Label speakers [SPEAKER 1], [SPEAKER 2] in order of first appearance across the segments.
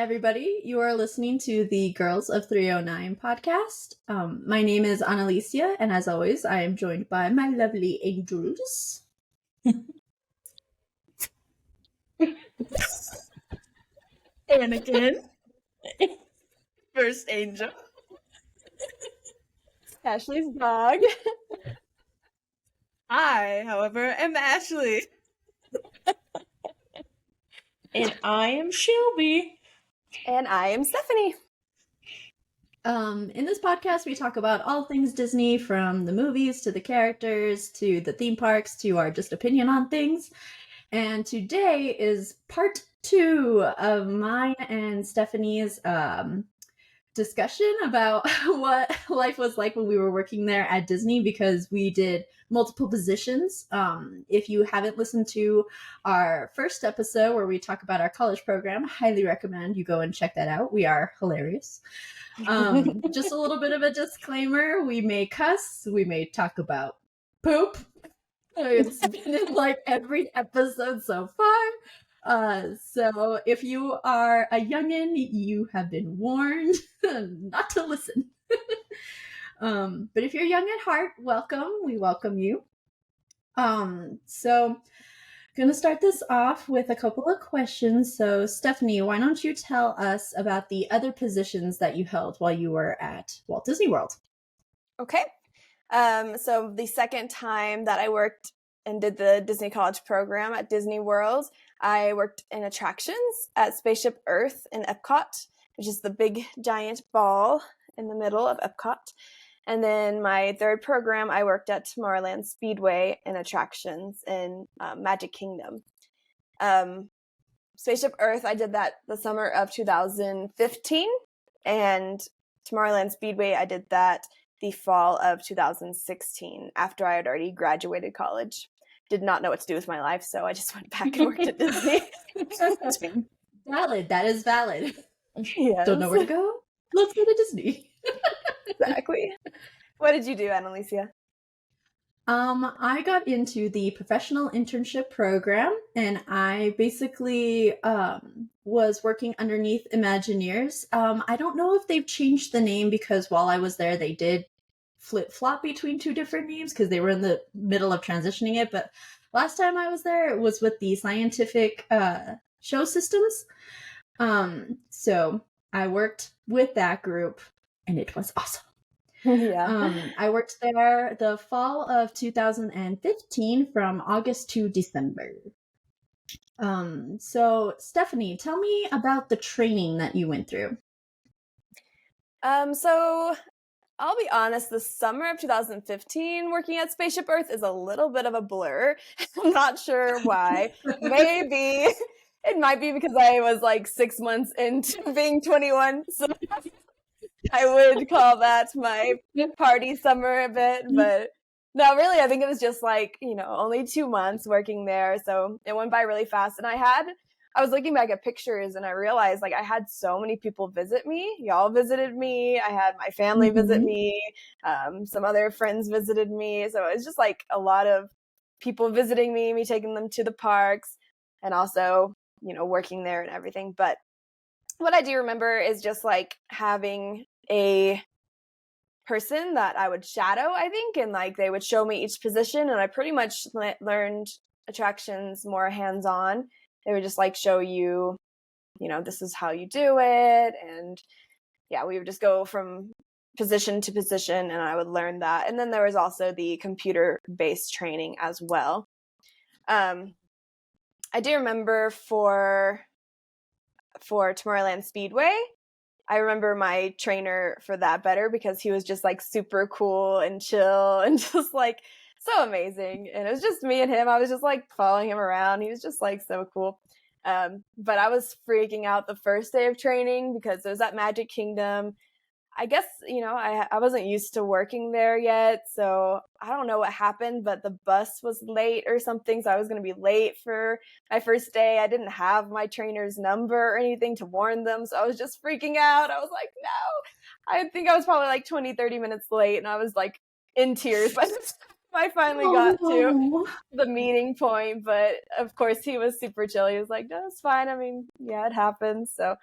[SPEAKER 1] everybody. You are listening to the Girls of 309 podcast. My name is Analicia, and as always, I am joined by my lovely angels.
[SPEAKER 2] Anakin. First angel. Ashley's dog. I, however, am Ashley.
[SPEAKER 3] And I am Shelby.
[SPEAKER 2] And I am Stephanie.
[SPEAKER 1] In this podcast, we talk about all things Disney, from the movies to the characters to the theme parks to our just opinion on things. And today is part 2 of mine and Stephanie's discussion about what life was like when we were working there at Disney, because we did multiple positions. If you haven't listened to our first episode where we talk about our college program, I highly recommend you go and check that out. We are hilarious. Just a little bit of a disclaimer: we may cuss, we may talk about poop. It's been in like every episode so far. So if you are a youngin', you have been warned not to listen. But if you're young at heart, welcome. We welcome you. So going to start this off with a couple of questions. So Stephanie, why don't you tell us about the other positions that you held while you were at Walt Disney World?
[SPEAKER 2] Okay. So the second time that I worked and did the Disney College program at Disney World, I worked in attractions at Spaceship Earth in Epcot, which is the big giant ball in the middle of Epcot. And then my third program, I worked at Tomorrowland Speedway in attractions in Magic Kingdom. Spaceship Earth, I did that the summer of 2015. And Tomorrowland Speedway, I did that the fall of 2016 after I had already graduated college. Did not know what to do with my life, so I just went back and worked at Disney.
[SPEAKER 1] Valid. That is valid.
[SPEAKER 2] Yes.
[SPEAKER 1] Don't know where to go? Let's go to Disney.
[SPEAKER 2] Exactly. What did you do, Analicia?
[SPEAKER 1] I got into the Professional Internship program, and I basically was working underneath Imagineers. I don't know if they've changed the name, because while I was there, they did flip-flop between 2 different names because they were in the middle of transitioning it. But last time I was there, it was with the Scientific Show Systems. So I worked with that group, and it was awesome.
[SPEAKER 2] Yeah.
[SPEAKER 1] I worked there the fall of 2015 from August to December. So Stephanie, tell me about the training that you went through.
[SPEAKER 2] So I'll be honest, the summer of 2015 working at Spaceship Earth is a little bit of a blur. I'm not sure why. Maybe it might be because I was like 6 months into being 21, so I would call that my party summer a bit, but no, really, I think it was just like, only 2 months working there, so it went by really fast. And I was looking back at pictures, and I realized like I had so many people visit me. Y'all visited me. I had my family visit me. Some other friends visited me. So it's just like a lot of people visiting me taking them to the parks, and also, working there and everything. But what I do remember is just like having a person that I would shadow, I think, and like they would show me each position, and I pretty much learned attractions more hands-on. They would just like show you, this is how you do it, and yeah, we would just go from position to position, and I would learn that. And then there was also the computer-based training as well. I do remember for Tomorrowland Speedway, I remember my trainer for that better, because he was just like super cool and chill and just like so amazing. And it was just me and him. I was just like following him around. He was just like so cool. But I was freaking out the first day of training because it was at Magic Kingdom. I guess, I wasn't used to working there yet, so I don't know what happened, but the bus was late or something, so I was going to be late for my first day. I didn't have my trainer's number or anything to warn them, so I was just freaking out. I was like, no. I think I was probably like 20, 30 minutes late, and I was like in tears by the time I finally got to the meeting point. But of course, he was super chill. He was like, no, it's fine. I mean, yeah, it happens. So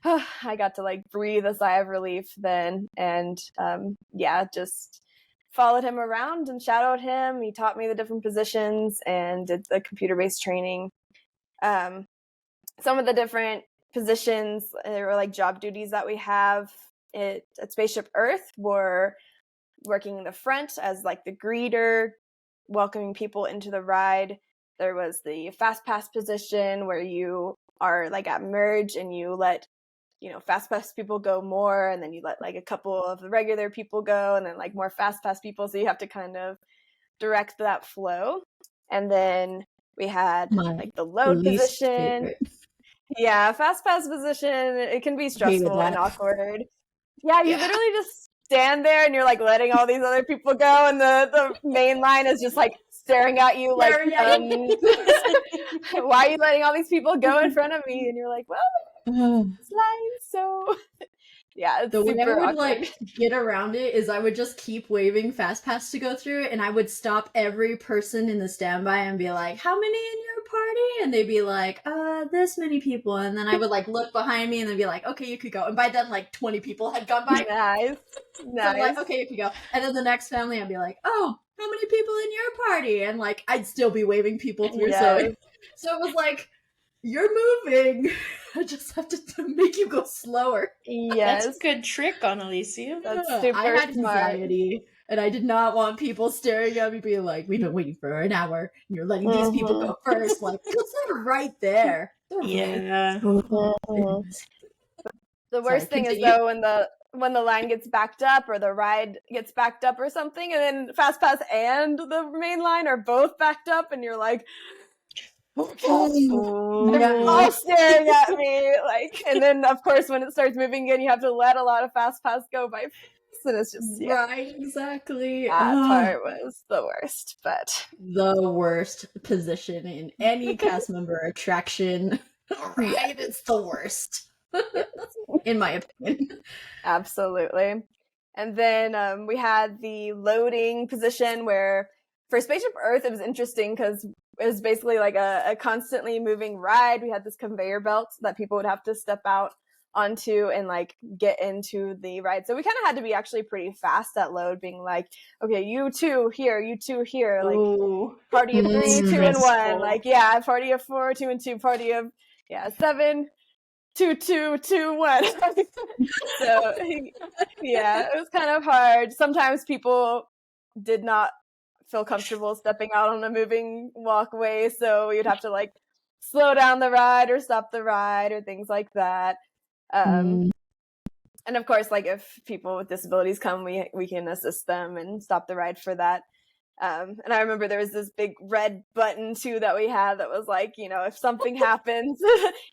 [SPEAKER 2] I got to like breathe a sigh of relief then, and just followed him around and shadowed him. He taught me the different positions and did the computer-based training. Some of the different positions or like job duties that we have at Spaceship Earth were working in the front as like the greeter, welcoming people into the ride. There was the fast pass position where you are like at merge and you let fast pass people go more, and then you let like a couple of the regular people go, and then like more fast pass people, so you have to kind of direct that flow. And then we had like the load position.
[SPEAKER 1] Favorite.
[SPEAKER 2] Yeah, fast pass position, it can be stressful and awkward. Yeah, you literally just stand there and you're like letting all these other people go, and the main line is just like staring at you like, why are you letting all these people go in front of me? And you're like, well, this line, so yeah, it's
[SPEAKER 1] the way I would
[SPEAKER 2] awkward.
[SPEAKER 1] like get around it is I would just keep waving fast pass to go through, and I would stop every person in the standby and be like, how many in your party? And they'd be like, this many people. And then I would like look behind me and then be like, okay, you could go. And by then like 20 people had gone by.
[SPEAKER 2] Nice.
[SPEAKER 1] So I'm like, okay, you could go. And then the next family I'd be like, oh, how many people in your party? And like I'd still be waving people through.
[SPEAKER 2] Yes.
[SPEAKER 1] So it was like, you're moving. I just have to make you go slower.
[SPEAKER 2] Yes.
[SPEAKER 3] That's a good trick, Analicia.
[SPEAKER 2] That's super
[SPEAKER 1] I had
[SPEAKER 2] smart.
[SPEAKER 1] anxiety, and I did not want people staring at me being like, we've been waiting for an hour, and you're letting these people go first. Like, because they're right there.
[SPEAKER 3] Yeah.
[SPEAKER 2] The worst thing is though when the line gets backed up or the ride gets backed up or something, and then fast pass and the main line are both backed up, and you're like, all staring at me, like, and then of course when it starts moving again, you have to let a lot of fast pass go by, and it's just
[SPEAKER 1] right, exactly.
[SPEAKER 2] That part was the worst, but
[SPEAKER 1] the worst position in any cast member attraction. Right, it's the worst, in my opinion.
[SPEAKER 2] Absolutely. And then we had the loading position where for Spaceship Earth, it was interesting because it was basically like a constantly moving ride. We had this conveyor belt that people would have to step out onto and like get into the ride. So we kind of had to be actually pretty fast at load, being like, okay, you two here, like party of 3, 2, and 1. Like, yeah, party of 4, 2, and 2, party of 7, 2, 2, 2, 1. So yeah, it was kind of hard. Sometimes people did not feel comfortable stepping out on a moving walkway, so you'd have to like slow down the ride or stop the ride or things like that. And of course, like if people with disabilities come, we can assist them and stop the ride for that. And I remember there was this big red button too that we had that was like, if something happens,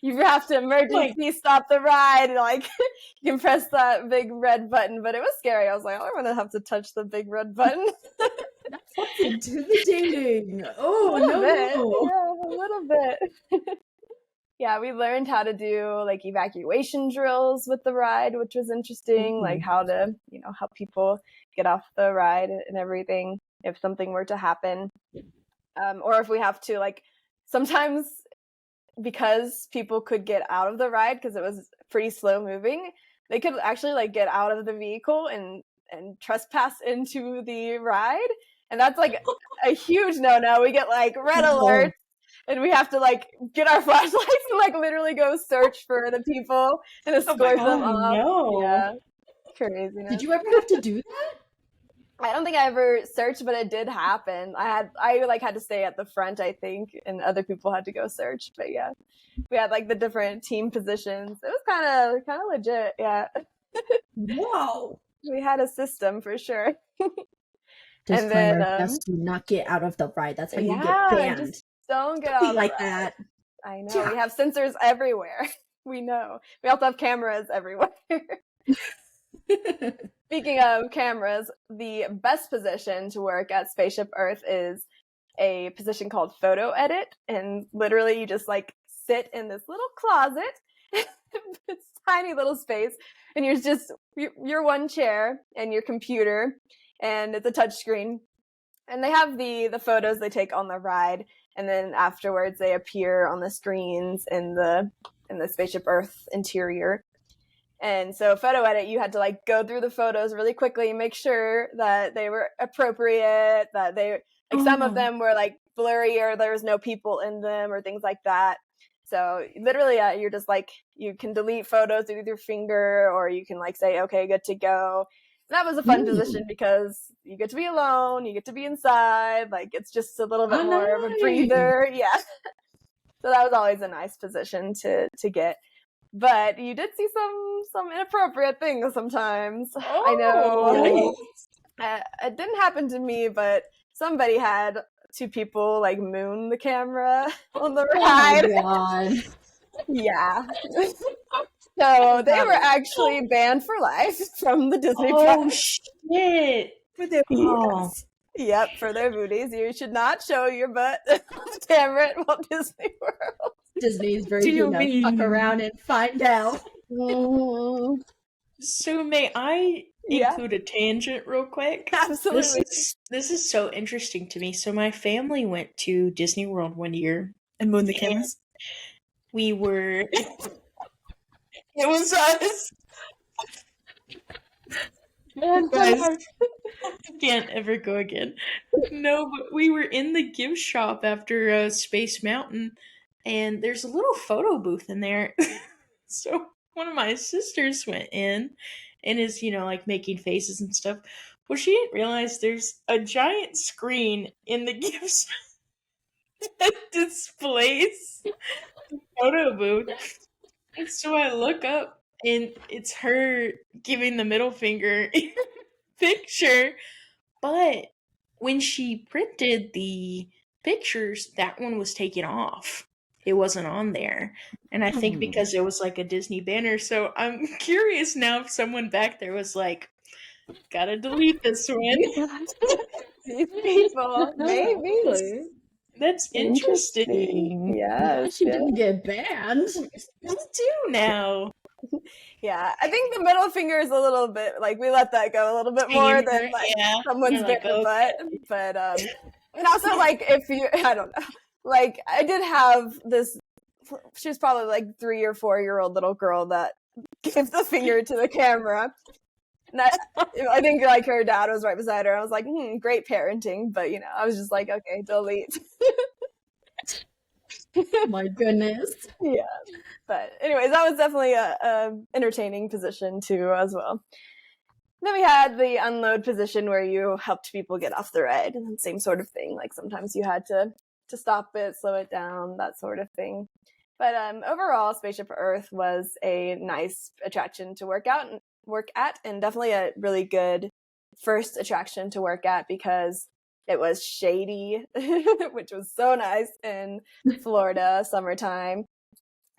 [SPEAKER 2] you have to emergency stop the ride. Like you can press that big red button, but it was scary. I was like, I don't want to have to touch the big red button.
[SPEAKER 1] That's intimidating. Oh, no.
[SPEAKER 2] Yeah, a little bit. Yeah, we learned how to do like evacuation drills with the ride, which was interesting, like how to, help people get off the ride and everything if something were to happen. Or if we have to, like, sometimes because people could get out of the ride because it was pretty slow moving, they could actually like get out of the vehicle and trespass into the ride. And that's like a huge no-no. We get like red alerts. And we have to like get our flashlights and like literally go search for the people and escort them off.
[SPEAKER 3] No.
[SPEAKER 2] Yeah, craziness.
[SPEAKER 1] Did you ever have to do that?
[SPEAKER 2] I don't think I ever searched, but it did happen. I had to stay at the front, I think, and other people had to go search. But yeah, we had like the different team positions. It was kind of legit. Yeah.
[SPEAKER 1] Wow.
[SPEAKER 2] We had a system for sure.
[SPEAKER 1] Disclaimer, best to not get out of the ride. That's how you get banned.
[SPEAKER 2] Just don't get out
[SPEAKER 1] like that.
[SPEAKER 2] I know. Yeah. We have sensors everywhere. We know. We also have cameras everywhere. Speaking of cameras, the best position to work at Spaceship Earth is a position called photo edit. And literally you just like sit in this little closet. It's tiny little space. And you're one chair and your computer. And it's a touch screen. And they have the photos they take on the ride. And then afterwards they appear on the screens in the Spaceship Earth interior. And so photo edit, you had to like go through the photos really quickly, make sure that they were appropriate, that they like some of them were like blurry or there was no people in them or things like that. So literally, you're just like, you can delete photos with your finger, or you can like say, okay, good to go. That was a fun position because you get to be alone, you get to be inside, like it's just a little bit more of a breather. Yeah. So that was always a nice position to get. But you did see some inappropriate things sometimes. I know. It didn't happen to me, but somebody had two people like moon the camera on the ride.
[SPEAKER 1] Oh my god.
[SPEAKER 2] Yeah. So they were actually banned for life from the Disney
[SPEAKER 3] Oh,
[SPEAKER 2] parks.
[SPEAKER 3] shit.
[SPEAKER 2] For their booties. Yep, for their booties. You should not show your butt on the camera at Walt Disney World.
[SPEAKER 1] Disney's version of fuck around and find out.
[SPEAKER 3] So may I include a tangent real quick?
[SPEAKER 2] Absolutely.
[SPEAKER 3] This is so interesting to me. So my family went to Disney World one year.
[SPEAKER 2] And mooned the cameras?
[SPEAKER 3] We were... It was us! Guys, I can't ever go again. No, but we were in the gift shop after Space Mountain, and there's a little photo booth in there. So one of my sisters went in and is, like making faces and stuff. Well, she didn't realize there's a giant screen in the gift shop that displays the photo booth. And so I look up, and it's her giving the middle finger picture. But when she printed the pictures, that one was taken off. It wasn't on there. And I think because it was like a Disney banner. So I'm curious now if someone back there was like, gotta delete this one.
[SPEAKER 2] These people, maybe.
[SPEAKER 3] That's interesting.
[SPEAKER 2] Yeah,
[SPEAKER 1] she didn't get banned.
[SPEAKER 3] I do now.
[SPEAKER 2] Yeah, I think the middle finger is a little bit like we let that go a little bit more than like someone's bit the butt. But and also like if you, I don't know, like I did have this. She was probably like 3 or 4 year old little girl that gave the finger to the camera. And I think like her dad was right beside her. I was like, great parenting, but I was just like, okay, delete.
[SPEAKER 1] My goodness.
[SPEAKER 2] Yeah. But anyways, that was definitely a entertaining position too as well. Then we had the unload position where you helped people get off the ride, and same sort of thing. Like sometimes you had to stop it, slow it down, that sort of thing. But overall, Spaceship Earth was a nice attraction to work at, and definitely a really good first attraction to work at because it was shady, which was so nice in Florida summertime.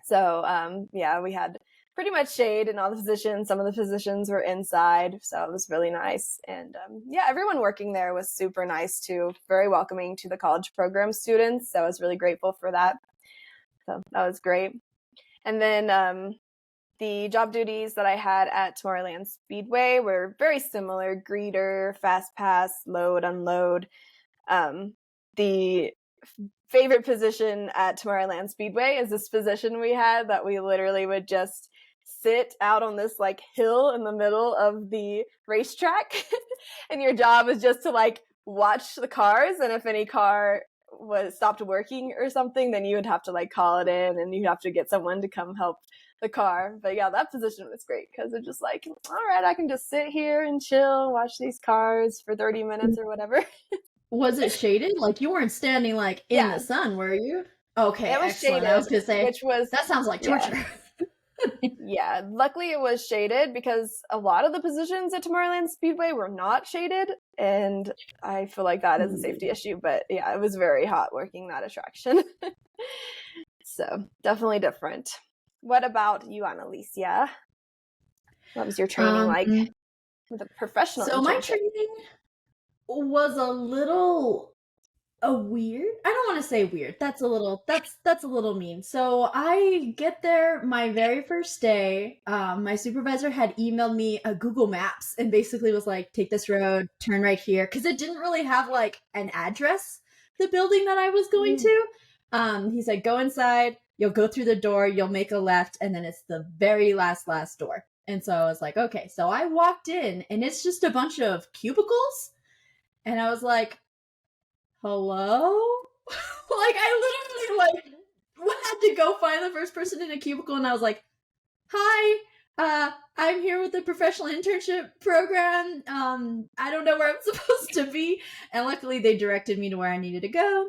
[SPEAKER 2] So we had pretty much shade in all the positions. Some of the positions were inside, so it was really nice. And everyone working there was super nice too, very welcoming to the college program students. So I was really grateful for that. So that was great. And then the job duties that I had at Tomorrowland Speedway were very similar: greeter, fast pass, load, unload. The favorite position at Tomorrowland Speedway is this position we had that we literally would just sit out on this like hill in the middle of the racetrack and your job was just to like watch the cars, and if any car was stopped working or something, then you would have to like call it in and you'd have to get someone to come help the car. But yeah, that position was great because it's just like, all right, I can just sit here and chill, watch these cars for 30 minutes or whatever.
[SPEAKER 1] Was it shaded? Like you weren't standing like in the sun, were you? Okay,
[SPEAKER 2] it was
[SPEAKER 1] excellent.
[SPEAKER 2] shaded,
[SPEAKER 1] I was gonna say, that sounds like torture.
[SPEAKER 2] Yeah, luckily it was shaded because a lot of the positions at Tomorrowland Speedway were not shaded, and I feel like that is a safety issue. But yeah, it was very hot working that attraction. So definitely different. What about you, Analicia? What was your training like with a professional internship?
[SPEAKER 1] My training was a little weird. I don't want to say weird. That's a little mean. So I get there my very first day. My supervisor had emailed me a Google Maps and basically was like, take this road, turn right here. Because it didn't really have like an address, the building that I was going to. He said, go inside, you'll go through the door, you'll make a left, and then it's the very last door. And so I was like, okay. So I walked in and it's just a bunch of cubicles. And I was like, hello? Like, I literally, like, had to go find the first person in a cubicle, and I was like, hi, I'm here with the Professional Internship program. I don't know where I'm supposed to be. And luckily, they directed me to where I needed to go.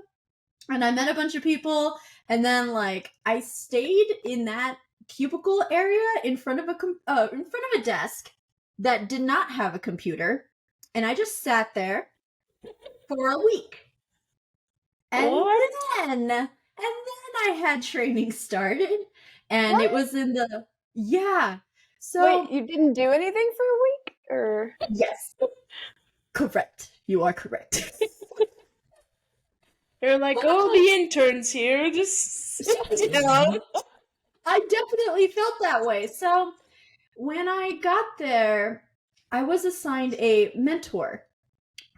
[SPEAKER 1] And I met a bunch of people, and then, like, I stayed in that cubicle area in front of a desk that did not have a computer, and I just sat there for a week. And then I had training started, and
[SPEAKER 2] What?
[SPEAKER 1] it was in the So
[SPEAKER 2] wait, you didn't do anything for a week, or
[SPEAKER 1] yes, correct. You are correct.
[SPEAKER 3] They're like, oh, the intern's here. Just
[SPEAKER 1] I definitely felt that way. So when I got there, I was assigned a mentor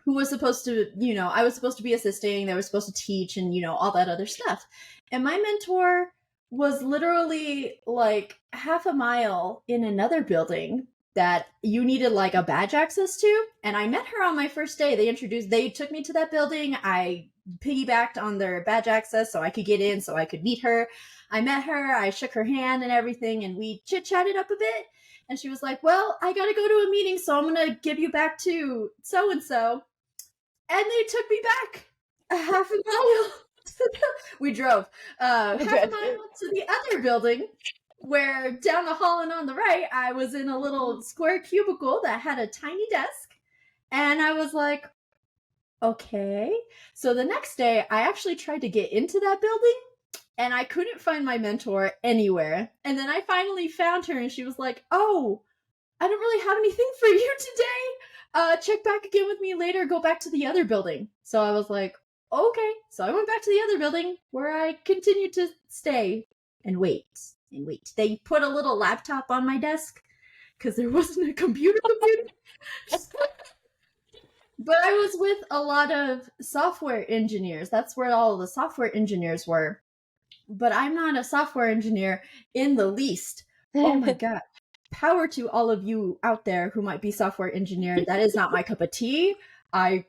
[SPEAKER 1] who was supposed to, I was supposed to be assisting, they were supposed to teach and, all that other stuff. And my mentor was literally like half a mile in another building that you needed like a badge access to. And I met her on my first day. They took me to that building. I piggybacked on their badge access so I could get in, so I could meet her. I met her, I shook her hand and everything, and we chit-chatted up a bit. And she was like, well, I gotta go to a meeting, so I'm gonna give you back to so-and-so. And they took me back a half a mile. We drove half a mile to the other building, where down the hall and on the right, I was in a little square cubicle that had a tiny desk. And I was like, okay. So the next day, I actually tried to get into that building, and I couldn't find my mentor anywhere. And then I finally found her, and she was like, oh, I don't really have anything for you today. Check back again with me later. Go back to the other building. So I was like, okay. So I went back to the other building, where I continued to stay and wait and wait. They put a little laptop on my desk because there wasn't a computer. But I was with a lot of software engineers. That's where all the software engineers were. But I'm not a software engineer in the least. Oh my God. Power to all of you out there who might be software engineer. That is not my cup of tea. I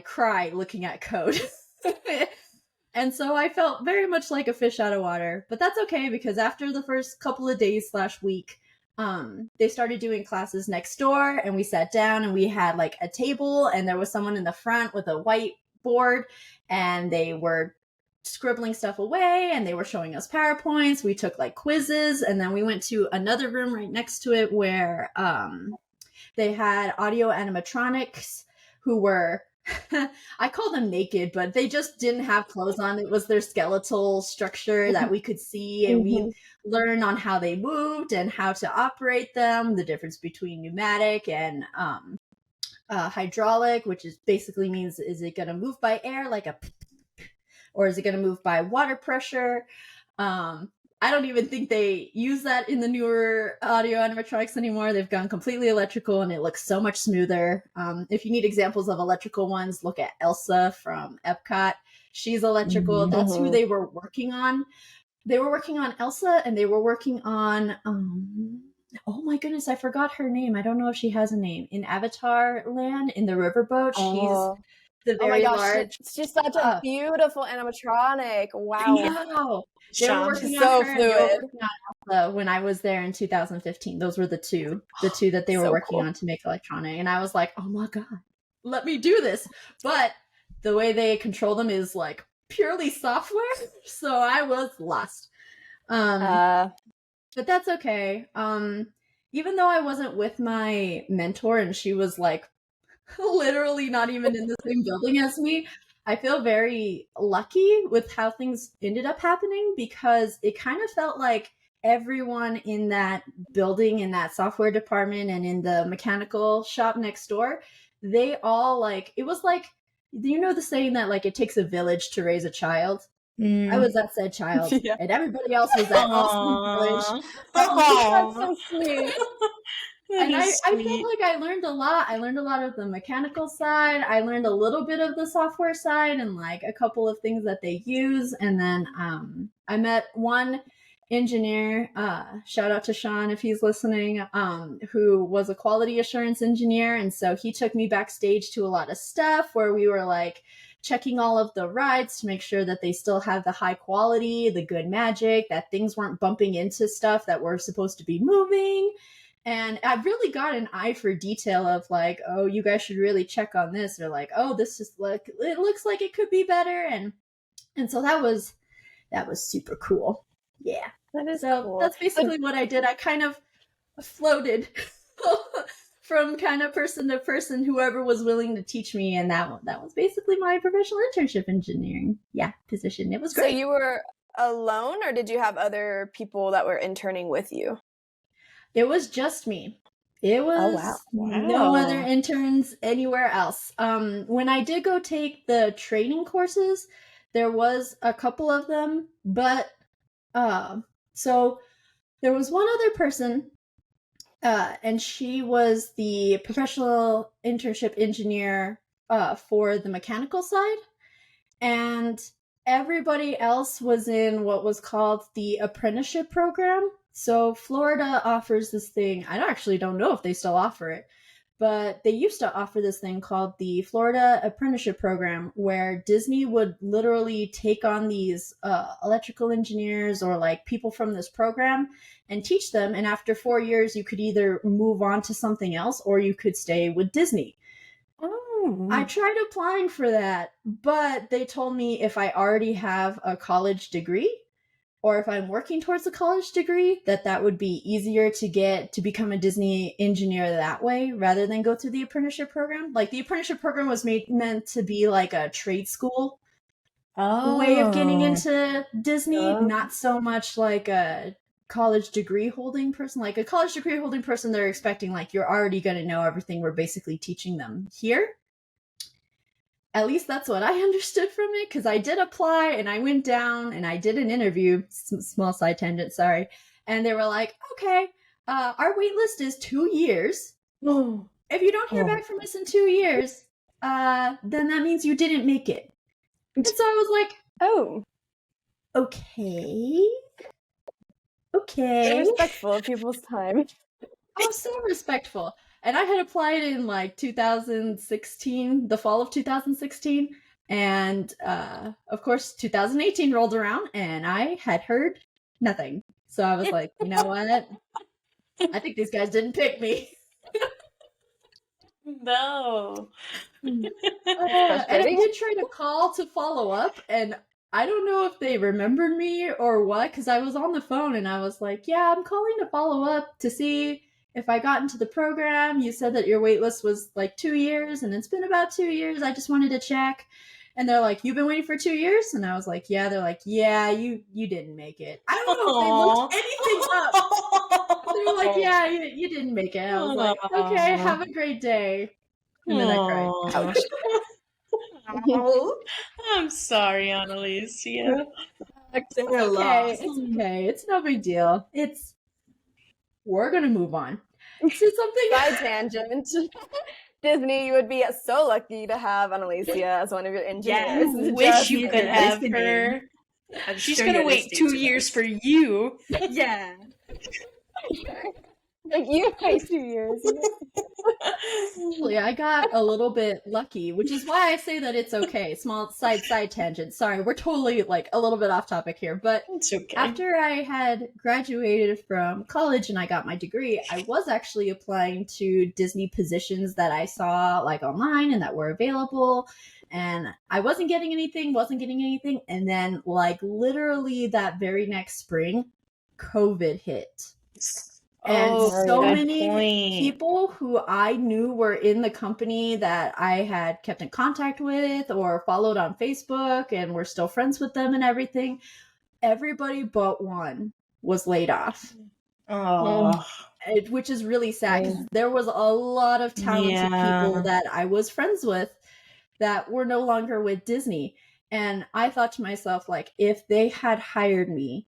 [SPEAKER 1] cry looking at code. And so I felt very much like a fish out of water. But that's okay, because after the first couple of days / week, they started doing classes next door, and we sat down and we had like a table, and there was someone in the front with a whiteboard, and they were scribbling stuff away, and they were showing us PowerPoints. We took like quizzes, and then we went to another room right next to it where they had audio animatronics who were I call them naked, but they just didn't have clothes on. It was their skeletal structure that we could see, and we learned on how they moved and how to operate them, the difference between pneumatic and hydraulic, which is basically means, is it going to move by air like a or is it going to move by water pressure? I don't even think they use that in the newer audio animatronics anymore. They've gone completely electrical, and it looks so much smoother. If you need examples of electrical ones, look at Elsa from Epcot. She's electrical. Mm-hmm. That's who they were working on. They were working on Elsa, and they were working on, oh my goodness, I forgot her name. I don't know if she has a name. In Avatar Land, in the riverboat, she's the very large.
[SPEAKER 2] She's such a beautiful animatronic. Wow.
[SPEAKER 1] Yeah. They were working on her, fluid. They were working on Elsa when I was there in 2015. Those were the two that they were working on to make electronic. And I was like, oh my God, let me do this. But the way they control them is like purely software. So I was lost. But that's okay. Even though I wasn't with my mentor, and she was like literally not even in the same building as me, I feel very lucky with how things ended up happening, because it kind of felt like everyone in that building, in that software department, and in the mechanical shop next door, they all like, it was like, you know the saying that like it takes a village to raise a child? I was that said child, and everybody else was that awesome village.
[SPEAKER 2] Oh, that's so sweet.
[SPEAKER 1] And I felt like I learned a lot. I learned a lot of the mechanical side. I learned a little bit of the software side and like a couple of things that they use. And then I met one engineer, shout out to Sean if he's listening, who was a quality assurance engineer. And so he took me backstage to a lot of stuff where we were like checking all of the rides to make sure that they still have the high quality, the good magic, that things weren't bumping into stuff that were supposed to be moving. And I really got an eye for detail of like, oh, you guys should really check on this, or like, oh, this is like, it looks like it could be better. And so that was super cool. Yeah.
[SPEAKER 2] That is
[SPEAKER 1] So
[SPEAKER 2] cool.
[SPEAKER 1] that's basically what I did. I kind of floated from kind of person to person, whoever was willing to teach me, and that was basically my professional internship engineering position. It was great.
[SPEAKER 2] So you were alone, or did you have other people that were interning with you?
[SPEAKER 1] It was just me. It was no other interns anywhere else. When I did go take the training courses, there was a couple of them, but so there was one other person, and she was the professional internship engineer for the mechanical side, and everybody else was in what was called the apprenticeship program. So Florida offers this thing. I actually don't know if they still offer it, but they used to offer this thing called the Florida Apprenticeship Program, where Disney would literally take on these electrical engineers or like people from this program and teach them. And after 4 years, you could either move on to something else or you could stay with Disney. I tried applying for that, but they told me if I already have a college degree, or if I'm working towards a college degree, that would be easier to get to become a Disney engineer that way rather than go through the apprenticeship program. Like the apprenticeship program was meant to be like a trade school way of getting into Disney, not so much like a college degree holding person. Like a college degree holding person, they're expecting like you're already going to know everything we're basically teaching them here. At least that's what I understood from it, because I did apply and I went down and I did an interview, small side tangent, sorry. And they were like, okay, our wait list is 2 years. If you don't hear back from us in 2 years, then that means you didn't make it. And so I was like, oh, okay.
[SPEAKER 2] You're respectful of people's time.
[SPEAKER 1] I was so respectful. And I had applied in like 2016, the fall of 2016. And of course, 2018 rolled around and I had heard nothing. So I was like, you know what? I think these guys didn't pick me.
[SPEAKER 3] No.
[SPEAKER 1] And I did try to call to follow up, and I don't know if they remembered me or what, because I was on the phone and I was like, yeah, I'm calling to follow up to see if I got into the program. You said that your wait list was like 2 years, and it's been about 2 years. I just wanted to check. And they're like, you've been waiting for 2 years? And I was like, yeah. They're like, yeah, you didn't make it. I don't know if they looked anything up. They were like, yeah, you didn't make it. I was like, okay, have a great day. And then I cried.
[SPEAKER 3] I'm sorry, Analicia.
[SPEAKER 1] It's okay. It's no big deal. We're gonna move on to something.
[SPEAKER 2] Side tangent. Disney, you would be so lucky to have Analicia as one of your engineers.
[SPEAKER 3] Yeah, wish you could have her. She's gonna wait 2 years for you.
[SPEAKER 4] Yeah.
[SPEAKER 2] Like you wait 2 years.
[SPEAKER 1] Actually, I got a little bit lucky, which is why I say that it's okay. Small side tangent. Sorry, we're totally like a little bit off topic here, but
[SPEAKER 3] it's okay.
[SPEAKER 1] After I had graduated from college and I got my degree, I was actually applying to Disney positions that I saw like online and that were available. And I wasn't getting anything. And then like literally that very next spring, COVID hit. And so many people who I knew were in the company that I had kept in contact with or followed on Facebook and were still friends with them and everything, everybody but one was laid off. Which is really sad because there was a lot of talented people that I was friends with that were no longer with Disney. And I thought to myself, like, if they had hired me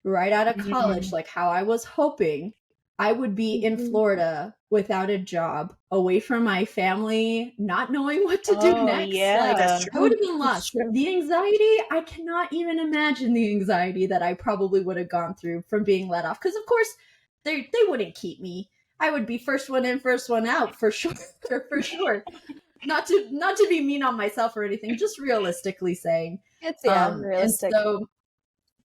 [SPEAKER 1] right out of college, like how I was hoping, I would be in Florida without a job, away from my family, not knowing what to do next. Like,
[SPEAKER 3] That's
[SPEAKER 1] I would have been
[SPEAKER 2] That's
[SPEAKER 1] lost.
[SPEAKER 2] true.
[SPEAKER 1] The anxiety, I cannot even imagine the anxiety that I probably would have gone through from being let off. Because of course, they wouldn't keep me. I would be first one in, first one out for sure. For sure. Not to be mean on myself or anything, just realistically saying.
[SPEAKER 2] It's
[SPEAKER 1] And
[SPEAKER 2] realistic.
[SPEAKER 1] so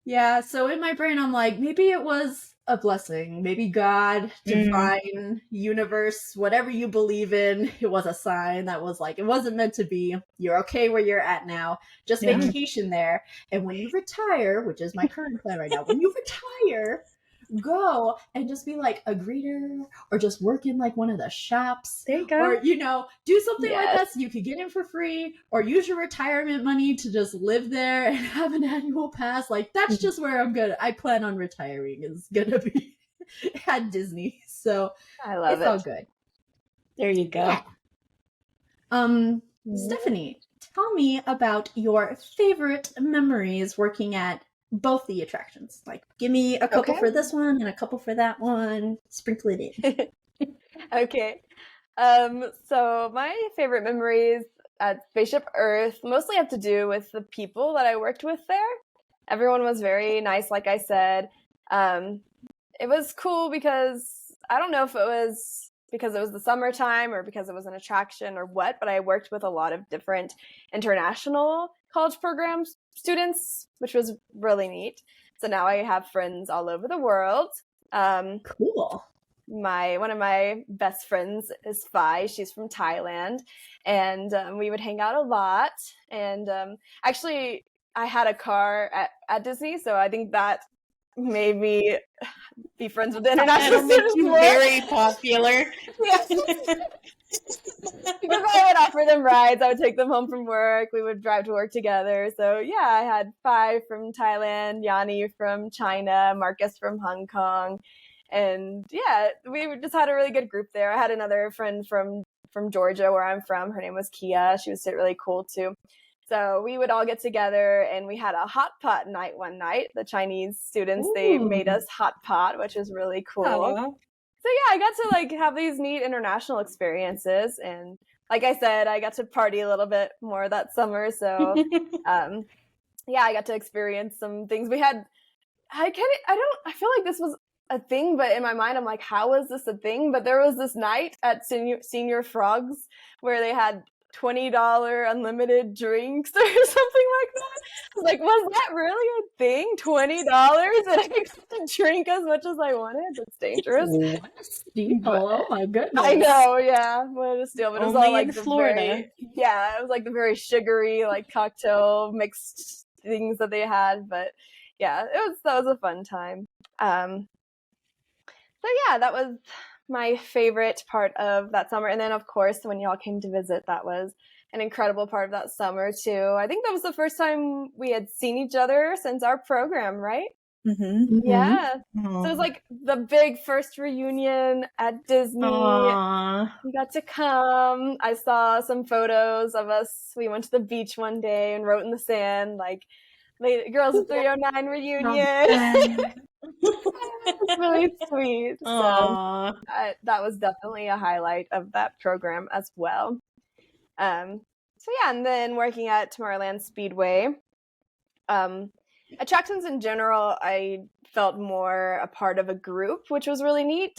[SPEAKER 1] yeah, so in my brain, I'm like, maybe it was a blessing. Maybe God, divine, universe, whatever you believe in, it was a sign that was like, it wasn't meant to be. You're okay where you're at now. Just
[SPEAKER 3] Yeah.
[SPEAKER 1] vacation there. And when you retire, which is my current plan right now, when you retire, go and just be like a greeter or just work in like one of the shops
[SPEAKER 2] There you go.
[SPEAKER 1] or do something like
[SPEAKER 2] Yes.
[SPEAKER 1] that so you could get in for free or use your retirement money to just live there and have an annual pass. Like that's just where I plan on retiring is gonna be at Disney, so
[SPEAKER 2] I love
[SPEAKER 1] it's
[SPEAKER 2] it.
[SPEAKER 1] all good.
[SPEAKER 3] There you go.
[SPEAKER 1] Yeah. Stephanie, tell me about your favorite memories working at both the attractions. Like, give me a couple
[SPEAKER 2] Okay.
[SPEAKER 1] for this one and a couple for that one. Sprinkle it in.
[SPEAKER 2] Okay. So my favorite memories at Spaceship Earth mostly have to do with the people that I worked with there. Everyone was very nice, like I said. It was cool because I don't know if it was because it was the summertime or because it was an attraction or what, but I worked with a lot of different international college programs students, which was really neat. So now I have friends all over the world.
[SPEAKER 1] Cool.
[SPEAKER 2] One of my best friends is Phi. She's from Thailand, and we would hang out a lot. And actually, I had a car at Disney, so I think that made me be friends with the international
[SPEAKER 3] That'll make
[SPEAKER 2] students
[SPEAKER 3] you
[SPEAKER 2] more.
[SPEAKER 3] very popular.
[SPEAKER 2] Yes. Because I would offer them rides. I would take them home from work. We would drive to work together. So yeah, I had Phi from Thailand, Yanni from China, Marcus from Hong Kong. And yeah, we just had a really good group there. I had another friend from Georgia, where I'm from. Her name was Kia. She was really cool too. So we would all get together and we had a hot pot night one night. The Chinese students, they made us hot pot, which was really cool.
[SPEAKER 3] Aww.
[SPEAKER 2] So yeah, I got to like have these neat international experiences, and like I said, I got to party a little bit more that summer. So yeah, I got to experience some things. I feel like this was a thing, but in my mind, I'm like, how is this a thing? But there was this night at Senior Frogs where they had $20 unlimited drinks or something like that. I was like, was that really a thing? $20 and I could drink as much as I wanted? That's dangerous.
[SPEAKER 1] What a steal. Oh my goodness.
[SPEAKER 2] I know, yeah. What a steal. But it was
[SPEAKER 3] Only
[SPEAKER 2] all like
[SPEAKER 3] in Florida.
[SPEAKER 2] it was like the very sugary, like cocktail mixed things that they had. But yeah, that was a fun time. So yeah, that was my favorite part of that summer. And then of course, when y'all came to visit, that was an incredible part of that summer too. I think that was the first time we had seen each other since our program, right?
[SPEAKER 3] Mm-hmm.
[SPEAKER 2] Yeah. So it was like the big first reunion at Disney.
[SPEAKER 3] Aww.
[SPEAKER 2] You got to come. I saw some photos of us. We went to the beach one day and wrote in the sand, like, Girls of 309 reunion. It's really sweet. So that was definitely a highlight of that program as well. So yeah, and then working at Tomorrowland Speedway, attractions in general, I felt more a part of a group, which was really neat.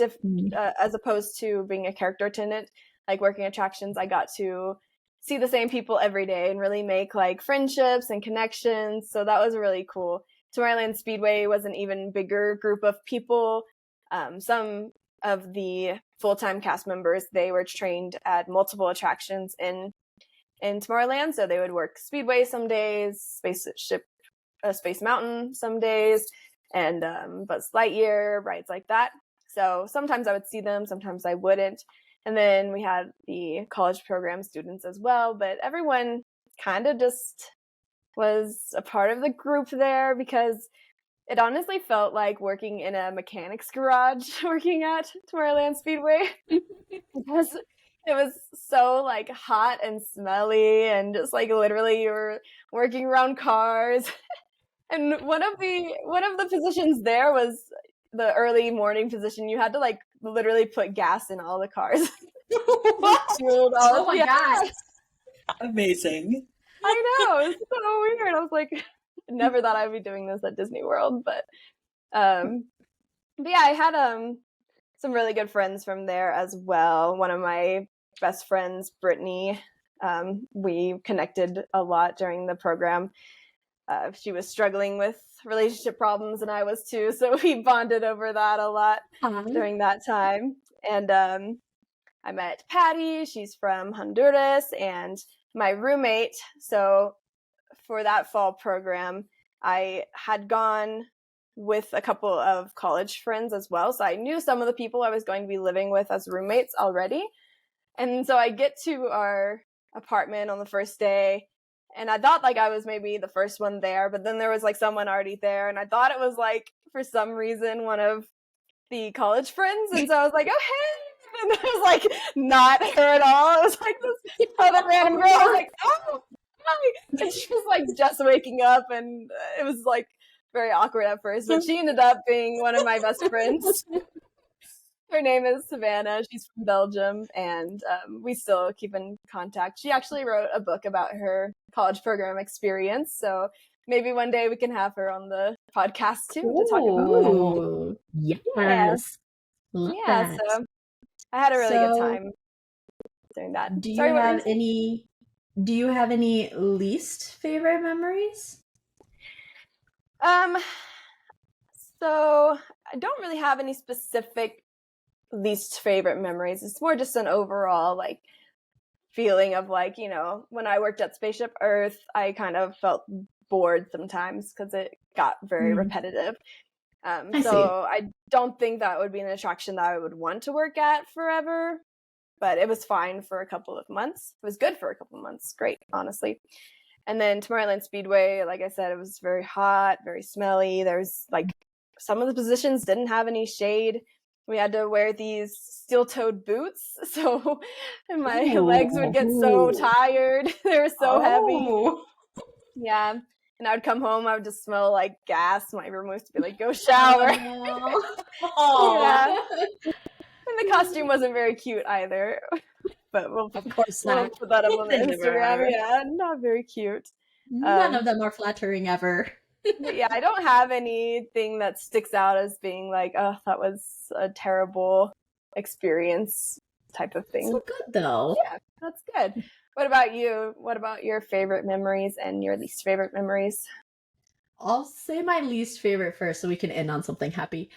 [SPEAKER 2] As opposed to being a character attendant, like working attractions, I got to see the same people every day and really make like friendships and connections. So that was really cool. Tomorrowland Speedway was an even bigger group of people. Some of the full-time cast members, they were trained at multiple attractions in Tomorrowland. So they would work Speedway some days, Space Mountain some days, and Buzz Lightyear, rides like that. So sometimes I would see them, sometimes I wouldn't. And then we had the college program students as well, but everyone kind of just was a part of the group there because it honestly felt like working in a mechanic's garage working at Tomorrowland Speedway because it was so like hot and smelly and just like literally you were working around cars. And one of the positions there was the early morning position. You had to like literally put gas in all the cars.
[SPEAKER 1] Oh my God.
[SPEAKER 4] Amazing.
[SPEAKER 2] I know, it's so weird. I was like, never thought I'd be doing this at Disney World, but yeah, I had some really good friends from there as well. One of my best friends, Brittany, we connected a lot during the program. She was struggling with relationship problems, and I was too, so we bonded over that a lot during that time. And I met Patty. She's from Honduras, and my roommate. So for that fall program, I had gone with a couple of college friends as well. So I knew some of the people I was going to be living with as roommates already. And so I get to our apartment on the first day, and I thought like I was maybe the first one there, but then there was like someone already there, and I thought it was like, for some reason, one of the college friends. And so I was like, oh, hey. And it was like not her at all. It was like this other random girl. I was like, oh, hi. And she was like just waking up, and it was like very awkward at first, but she ended up being one of my best friends. Her name is Savannah. She's from Belgium, and we still keep in contact. She actually wrote a book about her college program experience, so maybe one day we can have her on the podcast too to talk about it.
[SPEAKER 1] Yes.
[SPEAKER 2] Yeah, so I had a really good time doing that.
[SPEAKER 1] Do you have any least favorite memories?
[SPEAKER 2] So I don't really have any specific least favorite memories. It's more just an overall like feeling of like, you know, when I worked at Spaceship Earth, I kind of felt bored sometimes because it got very repetitive. So I don't think that would be an attraction that I would want to work at forever, but it was fine for a couple of months. It was good for a couple of months. Great, honestly. And then Tomorrowland Speedway, like I said, it was very hot, very smelly. There's like some of the positions didn't have any shade. We had to wear these steel-toed boots, so my legs would get so tired. They were so heavy. Yeah. And I would come home, I would just smell like gas. My roommate would be like, go shower. Yeah. And the costume wasn't very cute either. But we'll put that up on the Instagram. Yeah, not very cute.
[SPEAKER 1] None of them are flattering ever.
[SPEAKER 2] But yeah, I don't have anything that sticks out as being like, oh, that was a terrible experience type of thing.
[SPEAKER 1] So good though.
[SPEAKER 2] Yeah, that's good. What about you? What about your favorite memories and your least favorite memories?
[SPEAKER 1] I'll say my least favorite first so we can end on something happy.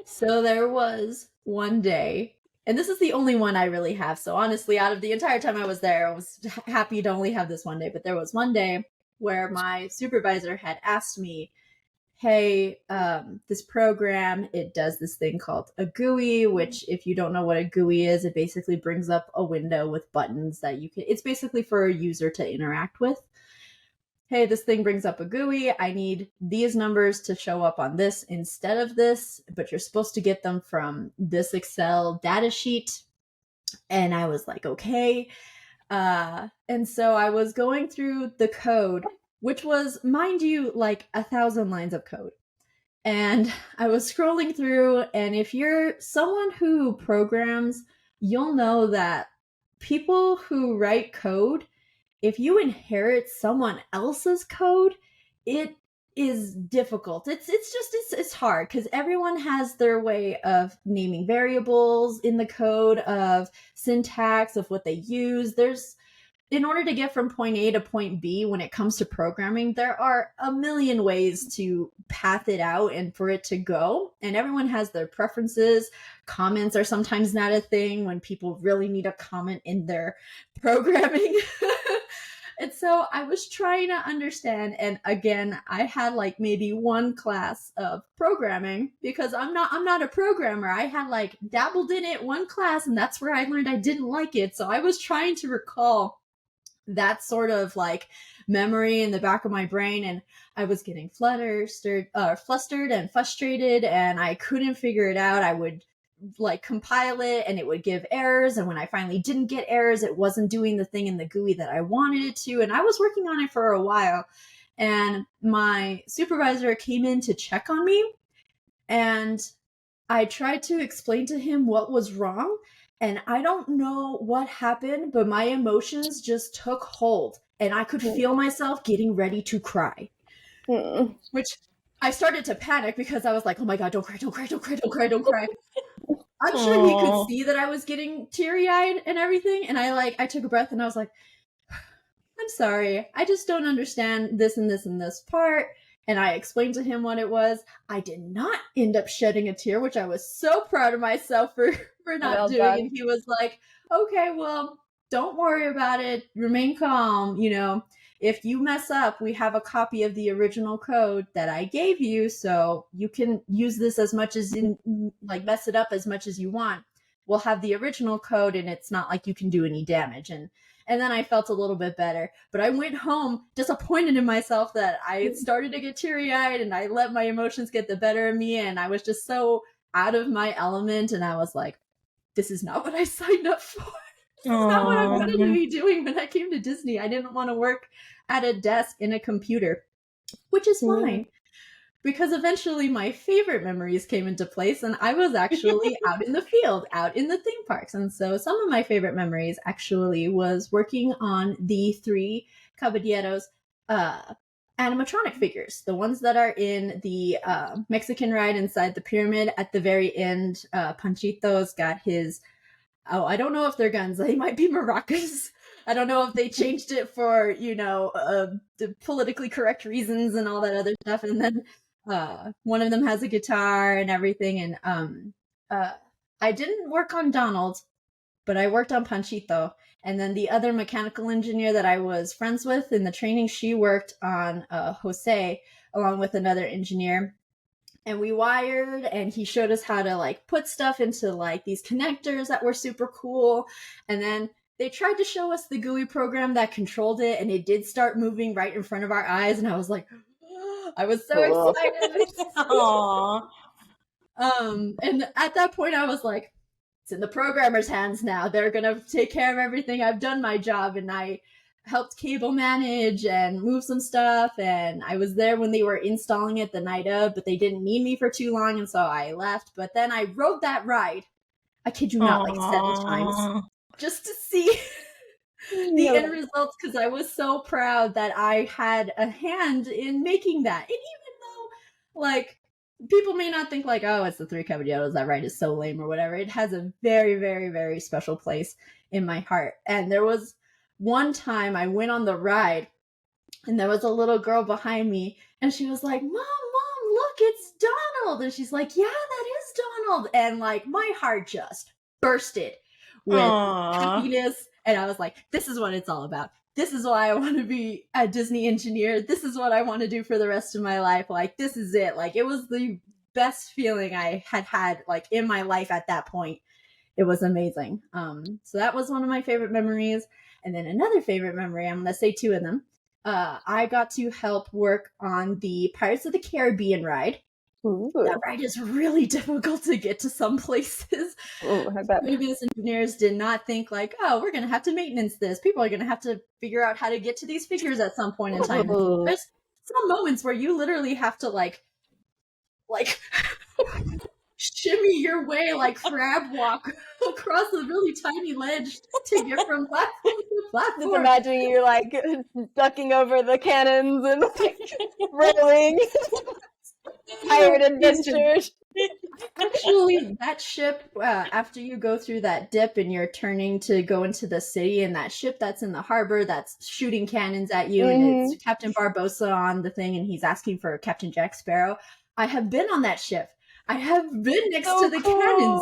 [SPEAKER 1] So there was one day, and this is the only one I really have. So honestly, out of the entire time I was there, I was happy to only have this one day. But there was one day where my supervisor had asked me, hey, this program, it does this thing called a GUI, which if you don't know what a GUI is, it basically brings up a window with buttons that you can, it's basically for a user to interact with. Hey, this thing brings up a GUI. I need these numbers to show up on this instead of this, but you're supposed to get them from this Excel data sheet. And I was like, okay. And so I was going through the code, which was, mind you, like 1,000 lines of code. And I was scrolling through, and if you're someone who programs, you'll know that people who write code, if you inherit someone else's code, it is difficult. It's hard because everyone has their way of naming variables in the code, of syntax, of what they use. In order to get from point A to point B, when it comes to programming, there are a million ways to path it out and for it to go. And everyone has their preferences. Comments are sometimes not a thing when people really need a comment in their programming. And so I was trying to understand. And again, I had like maybe one class of programming because I'm not a programmer. I had like dabbled in it one class, and that's where I learned I didn't like it. So I was trying to recall that sort of like memory in the back of my brain, and I was getting flustered and frustrated, and I couldn't figure it out. I would like compile it and it would give errors, and when I finally didn't get errors, it wasn't doing the thing in the GUI that I wanted it to. And I was working on it for a while, and my supervisor came in to check on me, and I tried to explain to him what was wrong, and I don't know what happened, but my emotions just took hold, and I could feel myself getting ready to cry. Which I started to panic because I was like, oh my God, don't cry, don't cry, don't cry, don't cry, don't cry. I'm sure he could see that I was getting teary-eyed and everything, and I took a breath and I was like, I'm sorry, I just don't understand this and this and this part. And I explained to him what it was. I did not end up shedding a tear, which I was so proud of myself for not doing.
[SPEAKER 2] done.
[SPEAKER 1] And he was like, okay, well, don't worry about it. Remain calm. You know, if you mess up, we have a copy of the original code that I gave you. So you can use this as much as mess it up as much as you want. We'll have the original code and it's not like you can do any damage. And then I felt a little bit better. But I went home disappointed in myself that I had started to get teary-eyed and I let my emotions get the better of me. And I was just so out of my element. And I was like, this is not what I signed up for. This is not what I wanted to be doing when I came to Disney. I didn't want to work at a desk in a computer, which is fine. Because eventually my favorite memories came into place and I was actually out in the field, out in the theme parks. And so some of my favorite memories actually was working on the 3 Caballeros animatronic figures, the ones that are in the Mexican ride inside the pyramid. At the very end, Panchito's got his, I don't know if they're guns, they might be maracas. I don't know if they changed it for, the politically correct reasons and all that other stuff. And then one of them has a guitar and everything. And I didn't work on Donald, but I worked on Panchito. And then the other mechanical engineer that I was friends with in the training, she worked on Jose along with another engineer. And we wired, and he showed us how to put stuff into these connectors that were super cool. And then they tried to show us the GUI program that controlled it, and it did start moving right in front of our eyes. And I was like, I was so excited. And at that point, I was like, it's in the programmer's hands now. They're going to take care of everything. I've done my job, and I helped cable manage and move some stuff. And I was there when they were installing it the night of, but they didn't need me for too long. And so I left. But then I rode that ride. I kid you not, 7 times just to see the end results, because I was so proud that I had a hand in making that. And even though, people may not think oh, it's the 3 Caballeros, that ride is so lame or whatever, it has a very, very, very special place in my heart. And there was one time I went on the ride, and there was a little girl behind me, and she was like, Mom, look, it's Donald. And she's like, yeah, that is Donald. And my heart just bursted with happiness. And I was like, this is what it's all about. This is why I want to be a Disney engineer. This is what I want to do for the rest of my life. This is it. It was the best feeling I had in my life at that point. It was amazing. So that was one of my favorite memories. And then another favorite memory, I'm going to say 2 of them. I got to help work on the Pirates of the Caribbean ride. Ooh. That ride is really difficult to get to some places. Previous engineers did not think oh, we're going to have to maintenance this. People are going to have to figure out how to get to these figures at some point in time. There's some moments where you literally have to shimmy your way crab walk across a really tiny ledge to get from platform to platform.
[SPEAKER 2] Just imagining you ducking over the cannons and railing. Pirate adventures.
[SPEAKER 1] Actually, that ship, after you go through that dip and you're turning to go into the city, and that ship that's in the harbor that's shooting cannons at you, and it's Captain Barbossa on the thing, and he's asking for Captain Jack Sparrow. I have been on that ship. I have been next to the cannons.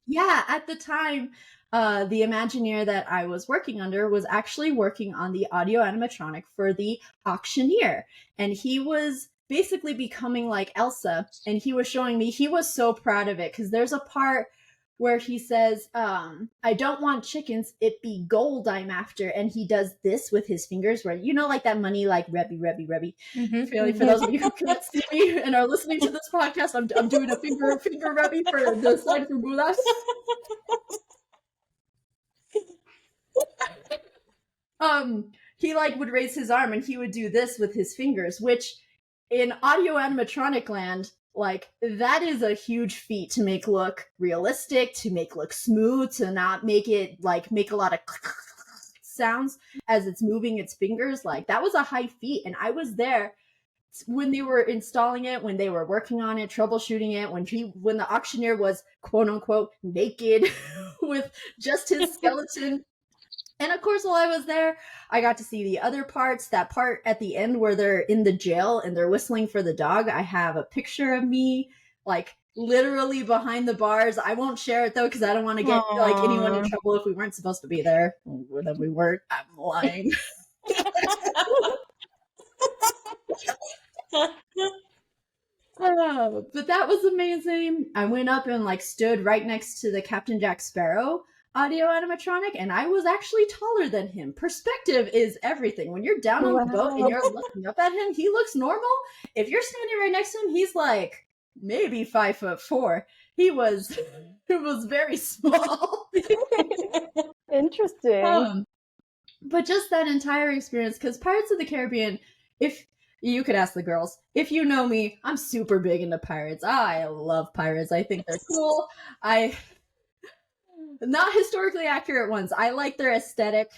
[SPEAKER 1] Yeah, at the time, the Imagineer that I was working under was actually working on the audio animatronic for the Auctioneer. And he was basically becoming like Elsa. And he was showing me, he was so proud of it, because there's a part where he says, I don't want chickens, it be gold I'm after. And he does this with his fingers, where, that money, Rebby. Mm-hmm. For those of you who can't see me and are listening to this podcast, I'm doing a finger Rebby for the slide for Bulas. He would raise his arm and he would do this with his fingers, which in audio animatronic land, Like, that is a huge feat to make look realistic, to make look smooth, to not make it, like, make a lot of sounds as it's moving its fingers. Like, that was a high feat, and I was there when they were installing it, when they were working on it, troubleshooting it, when the auctioneer was quote unquote naked with just his skeleton. And of course, while I was there, I got to see the other parts. That part at the end where they're in the jail and they're whistling for the dog. I have a picture of me, like, literally behind the bars. I won't share it though, because I don't want to get like anyone in trouble if we weren't supposed to be there. Well, then we weren't. I'm lying. But that was amazing. I went up and like stood right next to the Captain Jack Sparrow audio animatronic, and I was actually taller than him. Perspective is everything. When you're down on the boat and you're looking up at him, he looks normal. If you're standing right next to him, he's like maybe 5'4". He was very small.
[SPEAKER 2] Interesting.
[SPEAKER 1] But just that entire experience, because Pirates of the Caribbean, if you could ask the girls, if you know me, I'm super big into pirates. I love pirates. I think they're cool. Not historically accurate ones. I like their aesthetic.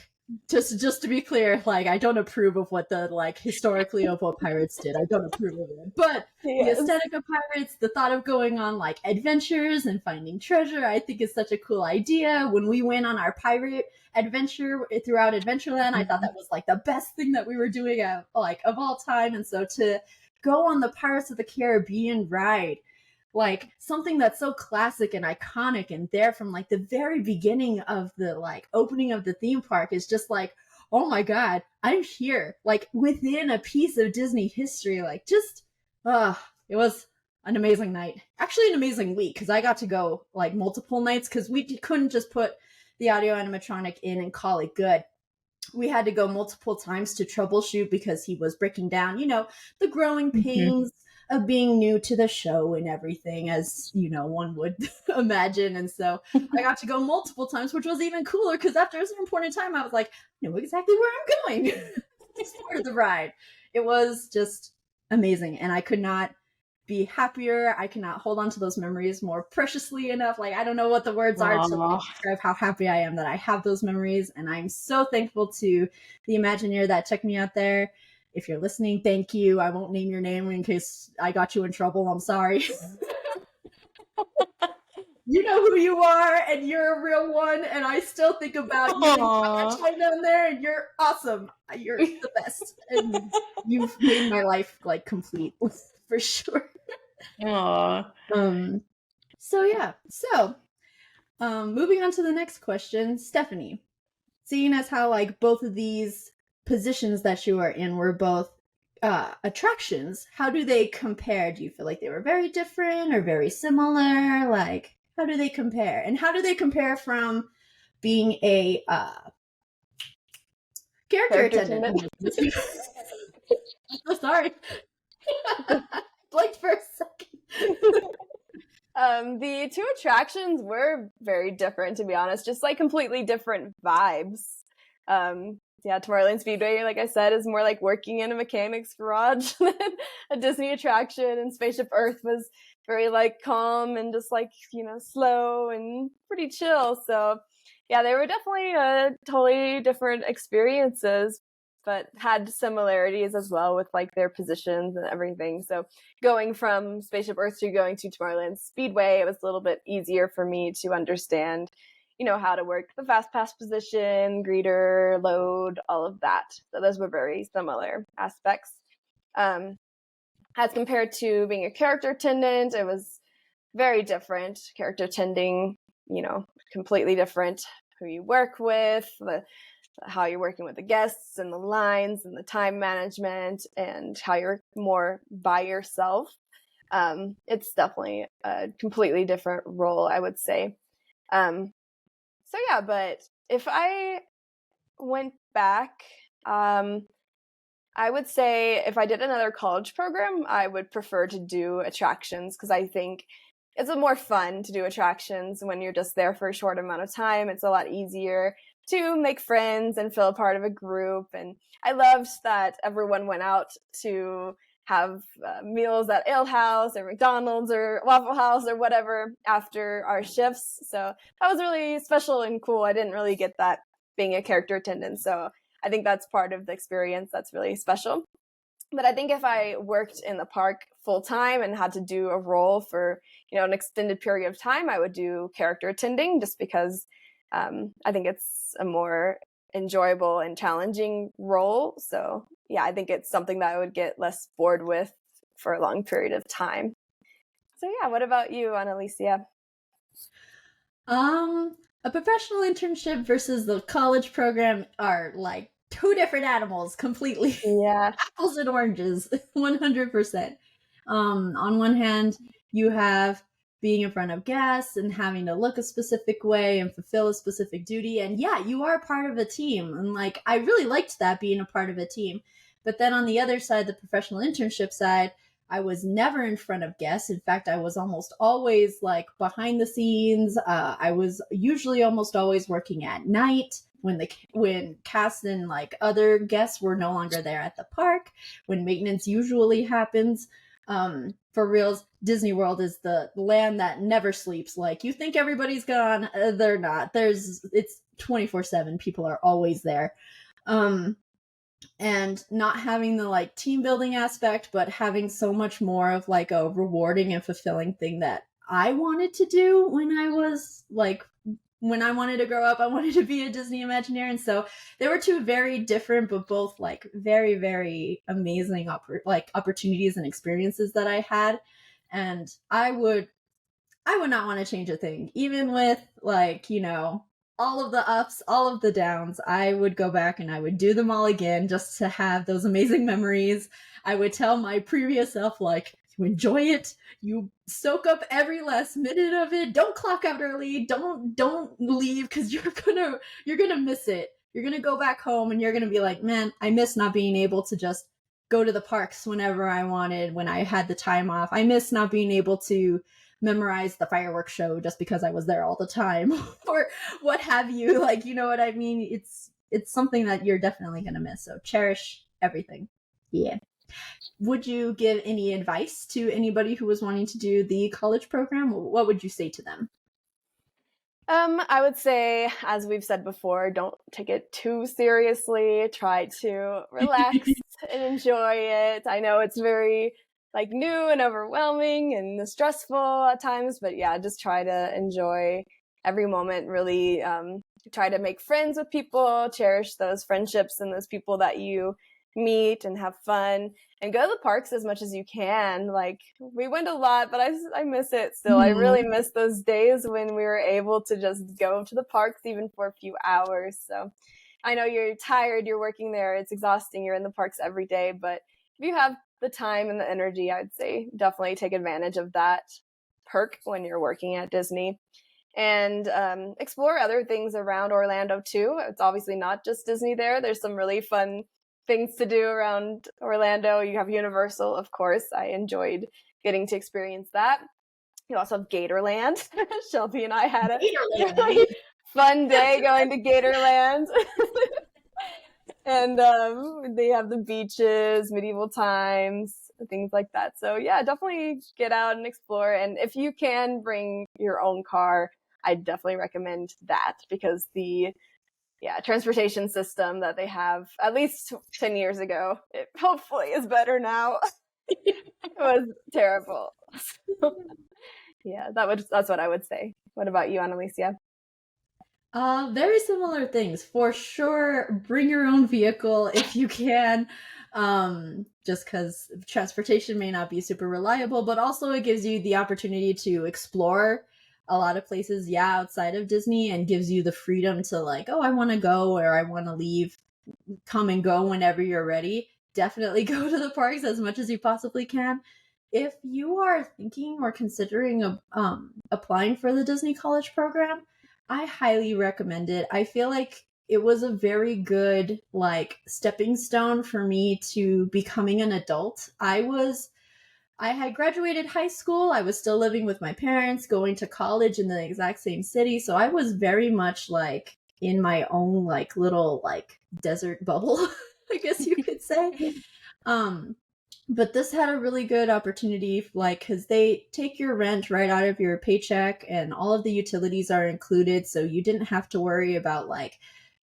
[SPEAKER 1] Just to be clear, like, I don't approve of what the, like, historically of what pirates did. I don't approve of it. But the aesthetic of pirates, the thought of going on, like, adventures and finding treasure, I think is such a cool idea. When we went on our pirate adventure throughout Adventureland, I thought that was, like, the best thing that we were doing, like, of all time. And so to go on the Pirates of the Caribbean ride, like, something that's so classic and iconic and there from like the very beginning of the like opening of the theme park, is just like, oh my god, I'm here, like, within a piece of Disney history. Like, just it was an amazing night, actually an amazing week, because I got to go like multiple nights, because we couldn't just put the audio animatronic in and call it good. We had to go multiple times to troubleshoot, because he was breaking down, the growing pains of being new to the show and everything, as one would imagine. And so I got to go multiple times, which was even cooler, because after a certain point in time, I was like, I know exactly where I'm going. It's part of the ride. It was just amazing, and I could not be happier. I cannot hold on to those memories more preciously enough. Like, I don't know what the words are to describe how happy I am that I have those memories, and I'm so thankful to the Imagineer that took me out there. If you're listening, thank you. I won't name your name in case I got you in trouble. I'm sorry. You know who you are, and you're a real one, and I still think about you and time down there, and you're awesome. You're the best. And you've made my life like complete for sure.
[SPEAKER 3] Aww.
[SPEAKER 1] So yeah. So moving on to the next question, Stephanie. Seeing as how like both of these positions that you are in were both attractions, how do they compare? Do you feel like they were very different or very similar? Like, how do they compare? And how do they compare from being a character attendant? I'm so sorry. Blanked for a second.
[SPEAKER 2] The two attractions were very different, to be honest, just like completely different vibes. Yeah, Tomorrowland Speedway, like I said, is more like working in a mechanic's garage than a Disney attraction, and Spaceship Earth was very like calm and just like, slow and pretty chill. So yeah, they were definitely totally different experiences, but had similarities as well with like their positions and everything. So going from Spaceship Earth to going to Tomorrowland Speedway, it was a little bit easier for me to understand how to work the fast pass position, greeter, load, all of that. So those were very similar aspects. As compared to being a character attendant, it was very different. Character attending, completely different. Who you work with, how you're working with the guests and the lines and the time management, and how you're more by yourself. It's definitely a completely different role, I would say. So yeah, but if I went back, I would say if I did another college program, I would prefer to do attractions, because I think it's more fun to do attractions when you're just there for a short amount of time. It's a lot easier to make friends and feel a part of a group. And I loved that everyone went out to have meals at Ale House or McDonald's or Waffle House or whatever after our shifts. So that was really special and cool. I didn't really get that being a character attendant. So I think that's part of the experience that's really special. But I think if I worked in the park full time and had to do a role for, an extended period of time, I would do character attending, just because I think it's a more enjoyable and challenging role. So yeah, I think it's something that I would get less bored with for a long period of time. So yeah, what about you, Analicia?
[SPEAKER 1] A professional internship versus the college program are like two different animals completely.
[SPEAKER 2] Yeah.
[SPEAKER 1] Apples and oranges, 100%. On one hand, you have being in front of guests and having to look a specific way and fulfill a specific duty. And yeah, you are part of a team. And like, I really liked that, being a part of a team. But then on the other side, the professional internship side, I was never in front of guests. In fact, I was almost always like behind the scenes. I was usually almost always working at night when cast and like other guests were no longer there at the park, when maintenance usually happens. For reals, Disney World is the land that never sleeps. Like, you think everybody's gone, they're not. It's 24/7. People are always there. And not having the like team building aspect, but having so much more of like a rewarding and fulfilling thing that I wanted to do when I wanted to grow up. I wanted to be a Disney Imagineer. And so they were two very different, but both like very, very amazing opportunities and experiences that I had. And I would not want to change a thing, even with like, all of the ups, all of the downs. I would go back and I would do them all again just to have those amazing memories. I would tell my previous self, like, you enjoy it, you soak up every last minute of it, don't clock out early, don't leave, because you're gonna miss it. You're gonna go back home and you're gonna be like, man, I miss not being able to just go to the parks whenever I wanted, when I had the time off. I miss not being able to memorize the fireworks show just because I was there all the time or what have you. Like, you know what I mean? It's something that you're definitely going to miss. So cherish everything. Yeah. Would you give any advice to anybody who was wanting to do the college program? What would you say to them?
[SPEAKER 2] I would say, as we've said before, don't take it too seriously. Try to relax and enjoy it. I know it's very like new and overwhelming and stressful at times, but yeah, just try to enjoy every moment. Really try to make friends with people, cherish those friendships and those people that you meet, and have fun, and go to the parks as much as you can. Like, we went a lot, but I miss it still. I really miss those days when we were able to just go to the parks even for a few hours. So I know you're tired, you're working there, it's exhausting, you're in the parks every day, but if you have the time and the energy, I'd say definitely take advantage of that perk when you're working at Disney. And explore other things around Orlando too. It's obviously not just Disney there. There's some really fun things to do around Orlando. You have Universal, of course. I enjoyed getting to experience that. You also have Gatorland. Shelby and I had a really fun day going to Gatorland. And they have the beaches, medieval times, things like that. So yeah, definitely get out and explore. And if you can bring your own car, I definitely recommend that, because the transportation system that they have, at least 10 years ago, it hopefully is better now. It was terrible. Yeah, that's what I would say. What about you, Analicia?
[SPEAKER 1] Very similar things. For sure, bring your own vehicle if you can. Just because transportation may not be super reliable, but also it gives you the opportunity to explore a lot of places, outside of Disney, and gives you the freedom to like, oh, I want to go or I want to leave, come and go whenever you're ready. Definitely go to the parks as much as you possibly can. If you are thinking or considering applying for the Disney College program, I highly recommend it. I feel like it was a very good like stepping stone for me to becoming an adult. I had graduated high school. I was still living with my parents, going to college in the exact same city. So I was very much like in my own like little like desert bubble, I guess you could say. But this had a really good opportunity, like, because they take your rent right out of your paycheck and all of the utilities are included. So you didn't have to worry about like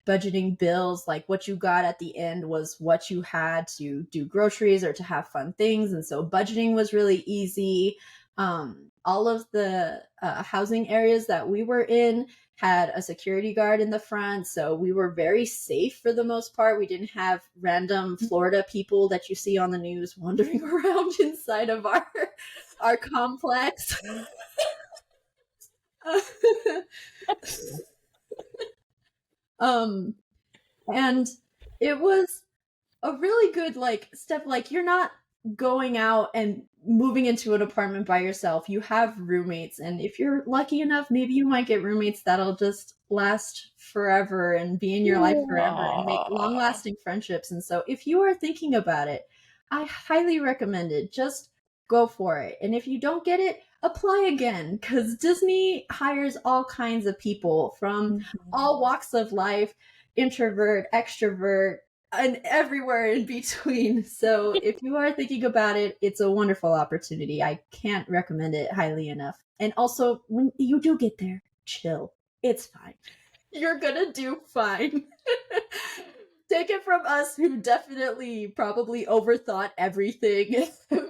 [SPEAKER 1] budgeting bills. Like, what you got at the end was what you had to do groceries or to have fun things. And so budgeting was really easy. All of the housing areas that we were in had a security guard in the front, so we were very safe for the most part. We didn't have random Florida people that you see on the news wandering around inside of our complex. And it was a really good like step. Like, you're not going out and moving into an apartment by yourself. You have roommates, and if you're lucky enough, maybe you might get roommates that'll just last forever and be in your life forever and make long-lasting friendships. And so if you are thinking about it, I highly recommend it. Just go for it. And if you don't get it, apply again, because Disney hires all kinds of people from all walks of life, introvert, extrovert, and everywhere in between. So if you are thinking about it, it's a wonderful opportunity. I can't recommend it highly enough. And also, when you do get there, chill. It's fine. You're gonna do fine. Take it from us, who definitely probably overthought everything.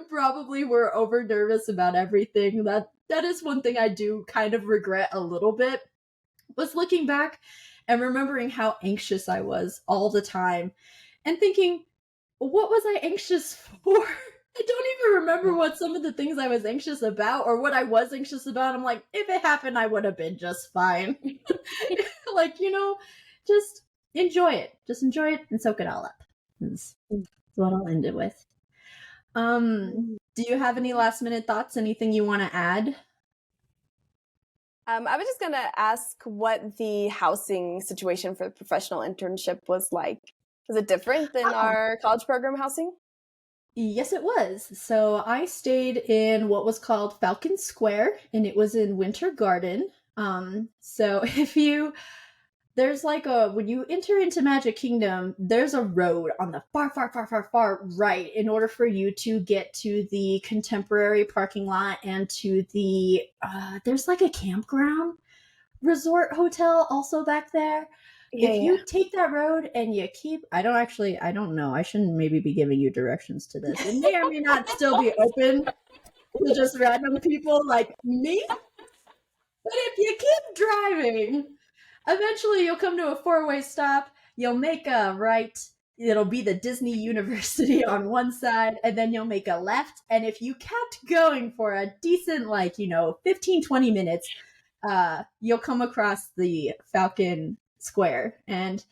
[SPEAKER 1] Probably were over nervous about everything. That is one thing I do kind of regret a little bit, was looking back and remembering how anxious I was all the time and thinking, what was I anxious for? I don't even remember what some of the things I was anxious about or what I was anxious about. I'm like, if it happened, I would have been just fine. Like, just enjoy it. Just enjoy it and soak it all up. That's what I'll end it with. Do you have any last minute thoughts? Anything you want to add?
[SPEAKER 2] I was just going to ask what the housing situation for the professional internship was like. Was it different than our college program housing?
[SPEAKER 1] Yes, it was. So I stayed in what was called Falcon Square, and it was in Winter Garden. So there's like when you enter into Magic Kingdom, there's a road on the far, far, far, far, far right in order for you to get to the contemporary parking lot and to the, there's like a campground resort hotel also back there. If you take that road and you keep, I don't know, I shouldn't maybe be giving you directions to this. It may or may not still be open to just random people like me. But if you keep driving, eventually you'll come to a 4-way stop. You'll make a right. It'll be the Disney University on one side, and then you'll make a left. And if you kept going for a decent, 15, 20 minutes, you'll come across the Falcon Square. And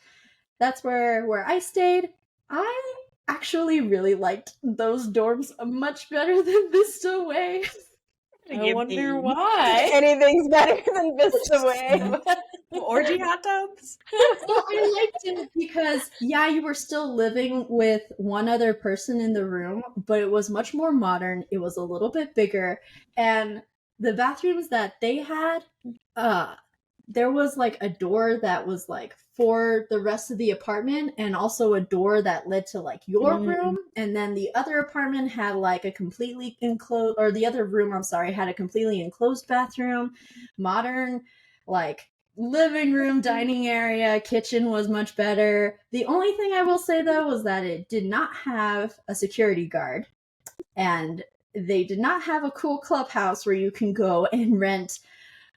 [SPEAKER 1] that's where I stayed. I actually really liked those dorms much better than Vista Way.
[SPEAKER 3] I wonder why.
[SPEAKER 2] Anything's better than Vista Way.
[SPEAKER 4] Orgy hot tubs?
[SPEAKER 1] Well, I liked it because, yeah, you were still living with one other person in the room, but it was much more modern. It was a little bit bigger. And the bathrooms that they had, there was like a door that was like for the rest of the apartment, and also a door that led to like your room. And then the other apartment had like a completely enclosed, or the other room, I'm sorry, had a completely enclosed bathroom, modern, like living room, dining area, kitchen was much better. The only thing I will say though was that it did not have a security guard, and they did not have a cool clubhouse where you can go and rent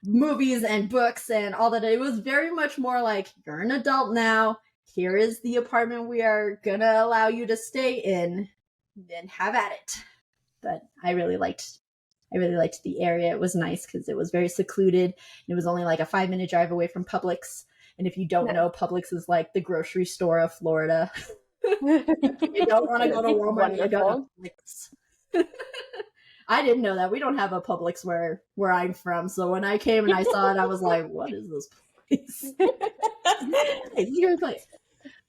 [SPEAKER 1] movies and books and all that. It was very much more like, you're an adult now, here is the apartment we are gonna allow you to stay in, and have at it. But I really liked the area. It was nice because it was very secluded. It was only like a 5-minute drive away from Publix. And if you don't know, Publix is like the grocery store of Florida. You don't want to go to Walmart, you go to Publix. I didn't know that. We don't have a Publix where I'm from. So when I came and I saw it, I was like, what is this place? It's a great place.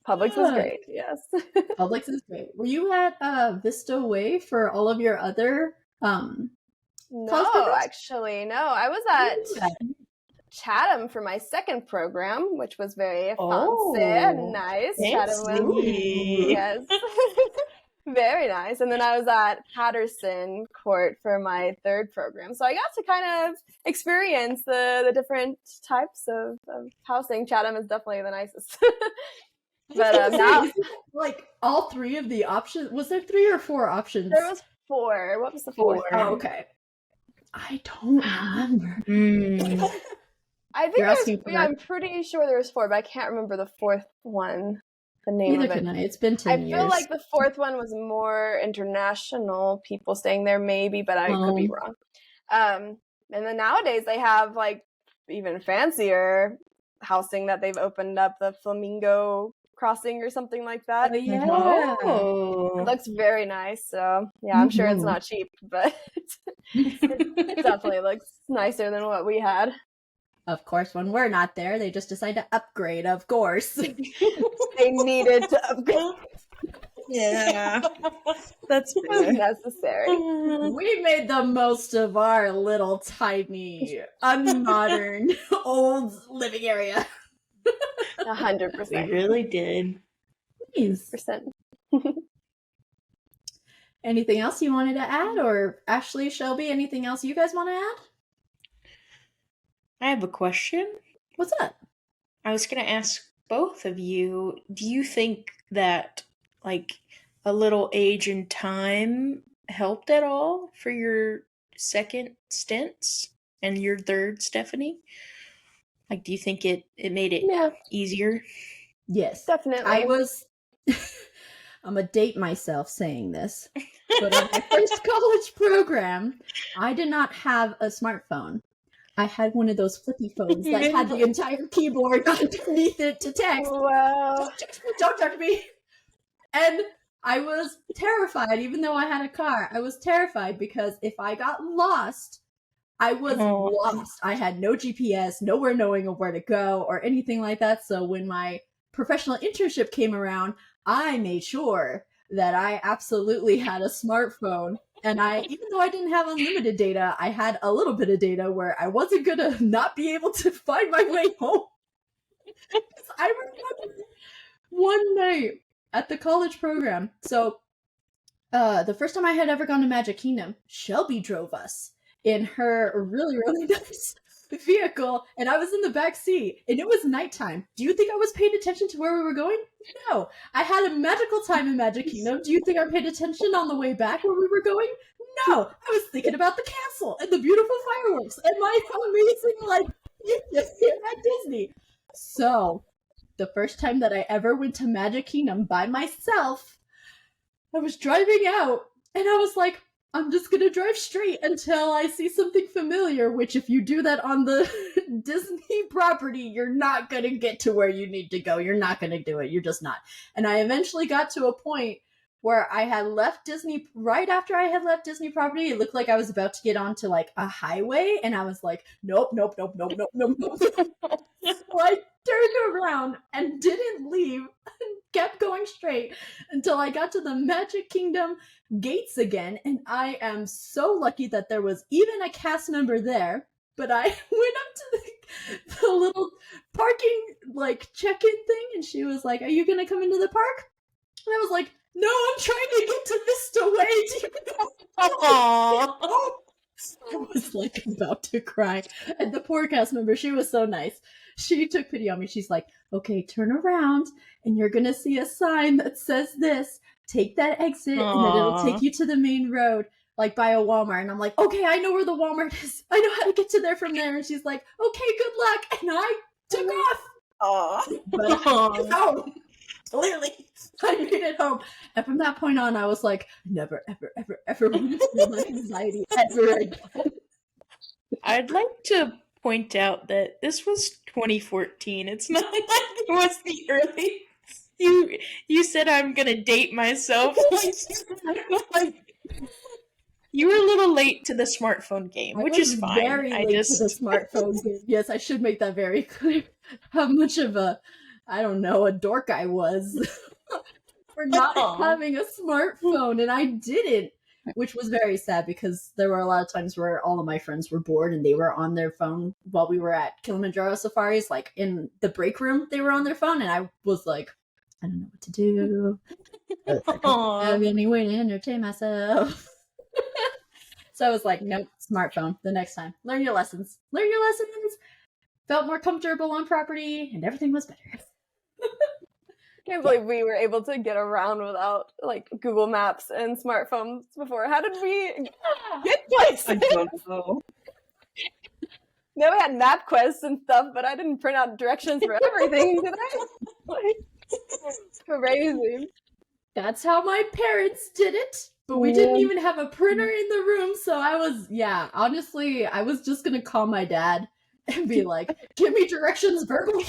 [SPEAKER 2] Publix is great, yes.
[SPEAKER 1] Publix is great. Were you at Vista Way for all of your other
[SPEAKER 2] No, actually, no. I was at Chatham for my second program, which was very fancy and nice.
[SPEAKER 3] Fancy.
[SPEAKER 2] Chatham, yes. Very nice. And then I was at Patterson Court for my third program. So I got to kind of experience the different types of housing. Chatham is definitely the nicest. But now,
[SPEAKER 1] like all three of the options. Was there 3 or 4 options?
[SPEAKER 2] there was 4. What was the 4th?
[SPEAKER 1] Oh, okay. I don't remember.
[SPEAKER 2] I think
[SPEAKER 1] You're asking for
[SPEAKER 2] I'm pretty sure there was 4, but I can't remember the 4th one. The name
[SPEAKER 1] Neither
[SPEAKER 2] of it.
[SPEAKER 1] can I. It's been 10 years.
[SPEAKER 2] I feel like the 4th one was more international people staying there, maybe, but I could be wrong. And then nowadays they have like even fancier housing that they've opened up, the Flamingo Crossing or something like that.
[SPEAKER 1] Oh, yeah.
[SPEAKER 2] It looks very nice. So yeah, I'm sure it's not cheap, but it definitely looks nicer than what we had.
[SPEAKER 1] Of course, when we're not there, they just decide to upgrade, of course.
[SPEAKER 2] They needed to upgrade.
[SPEAKER 3] Yeah. That's
[SPEAKER 2] It was necessary.
[SPEAKER 1] We made the most of our little tiny, unmodern, old living area.
[SPEAKER 2] 100%.
[SPEAKER 3] We really did.
[SPEAKER 1] Please.
[SPEAKER 2] Percent.
[SPEAKER 1] Anything else you wanted to add? Or Ashley, Shelby, anything else you guys want to add?
[SPEAKER 3] I have a question.
[SPEAKER 1] What's up?
[SPEAKER 3] I was going to ask both of you, do you think that like a little age and time helped at all for your second stints and your third, Stephanie? Like, do you think it made it easier?
[SPEAKER 1] Yes.
[SPEAKER 2] Definitely.
[SPEAKER 1] I was... I'm going to date myself saying this, but on my first college program, I did not have a smartphone. I had one of those flippy phones that had the entire keyboard underneath it to text.
[SPEAKER 2] Wow.
[SPEAKER 1] Don't touch me. And I was terrified, even though I had a car. I was terrified because if I got lost, I was lost. I had no GPS, nowhere knowing where to go or anything like that. So when my professional internship came around, I made sure that I absolutely had a smartphone. And even though I didn't have unlimited data, I had a little bit of data where I wasn't going to not be able to find my way home. I remember one night at the college program. So the first time I had ever gone to Magic Kingdom, Shelby drove us in her really, really nice vehicle, and I was in the back seat, and it was nighttime. Do you think I was paying attention to where we were going? No. I had a magical time in Magic Kingdom. Do you think I paid attention on the way back where we were going? No. I was thinking about the castle and the beautiful fireworks and my amazing life at Disney. So, the first time that I ever went to Magic Kingdom by myself, I was driving out, and I was like, I'm just going to drive straight until I see something familiar, which if you do that on the Disney property, you're not going to get to where you need to go. You're not going to do it. You're just not. And I eventually got to a point where I had left Disney. Right after I had left Disney property, it looked like I was about to get onto like a highway. And I was like, nope. So I turned around and didn't leave and kept going straight until I got to the Magic Kingdom gates again. And I am so lucky that there was even a cast member there. But I went up to the little parking like check-in thing, and she was like, are you going to come into the park? And I was like, no, I'm trying to get to Vista Way. I was like about to cry. And the poor cast member, she was so nice. She took pity on me. She's like, okay, turn around and you're going to see a sign that says this. Take that exit and then it'll take you to the main road, like by a Walmart. And I'm like, okay, I know where the Walmart is. I know how to get to there from there. And she's like, okay, good luck. And I took off. But no, clearly I made it home. And from that point on, I was like, never, ever want to feel my anxiety ever again.
[SPEAKER 3] I'd like to point out that this was 2014. It's not like it was the early. You said I'm gonna date myself. You were a little late to the smartphone game, which is fine.
[SPEAKER 1] Very late to the smartphone game. Yes, I should make that very clear. How much of a dork I was for not having a smartphone, and I didn't, which was very sad because there were a lot of times where all of my friends were bored and they were on their phone while we were at Kilimanjaro safaris, like in the break room, they were on their phone, and I was like, I don't know what to do. I don't have any way to entertain myself. So I was like, nope, smartphone the next time. Learn your lessons. Felt more comfortable on property, and everything was better.
[SPEAKER 2] I can't believe we were able to get around without like Google Maps and smartphones before. How did we get places?
[SPEAKER 4] I don't know.
[SPEAKER 2] No, we had MapQuest and stuff, but I didn't print out directions for everything, did I? Like, crazy.
[SPEAKER 1] That's how my parents did it. But we didn't even have a printer in the room, so honestly, I was just gonna call my dad and be like, give me directions verbally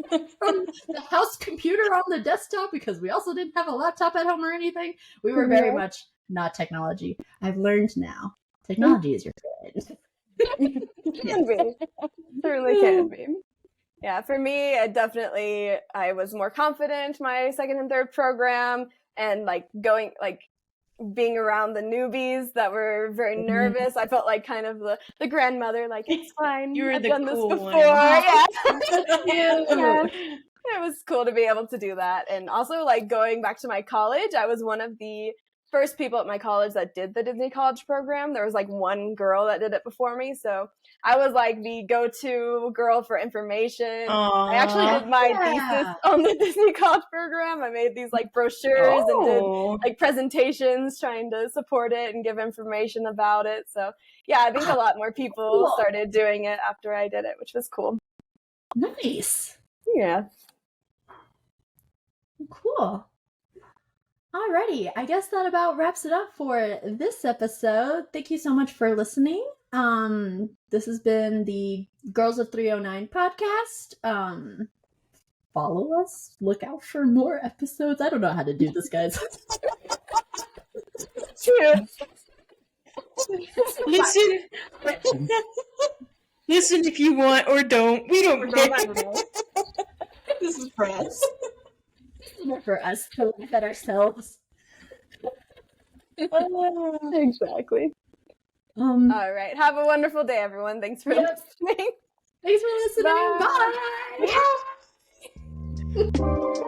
[SPEAKER 1] from the house computer on the desktop, because we also didn't have a laptop at home or anything. We were very much not technology. I've learned now. Technology is your friend.
[SPEAKER 2] Can be. Certainly can be. Yeah, for me, I was more confident my second and third program, and like being around the newbies that were very nervous. I felt like kind of the grandmother, like, it's fine.
[SPEAKER 3] You were
[SPEAKER 2] I've
[SPEAKER 3] the
[SPEAKER 2] done
[SPEAKER 3] cool
[SPEAKER 2] this before.
[SPEAKER 3] one.
[SPEAKER 2] Yeah.
[SPEAKER 1] Yeah.
[SPEAKER 2] It was cool to be able to do that. And also, like, going back to my college, I was one of the first people at my college that did the Disney College program. There was like one girl that did it before me, so I was like the go-to girl for information.
[SPEAKER 3] Aww.
[SPEAKER 2] I actually did my thesis on the Disney College program. I made these like brochures and did like presentations trying to support it and give information about it. So yeah, I think a lot more people started doing it after I did it, which was cool.
[SPEAKER 1] Nice.
[SPEAKER 2] Yeah.
[SPEAKER 1] Cool. Alrighty, I guess that about wraps it up for this episode. Thank you so much for listening. This has been the Girls of 309 podcast. Follow us. Look out for more episodes. I don't know how to do this, guys.
[SPEAKER 3] Listen if you want or don't. We don't care.
[SPEAKER 4] This is for us.
[SPEAKER 1] For us to laugh at ourselves.
[SPEAKER 2] Exactly. All right. Have a wonderful day, everyone. Thanks for listening.
[SPEAKER 1] Thanks for listening.
[SPEAKER 2] Bye.
[SPEAKER 1] Bye.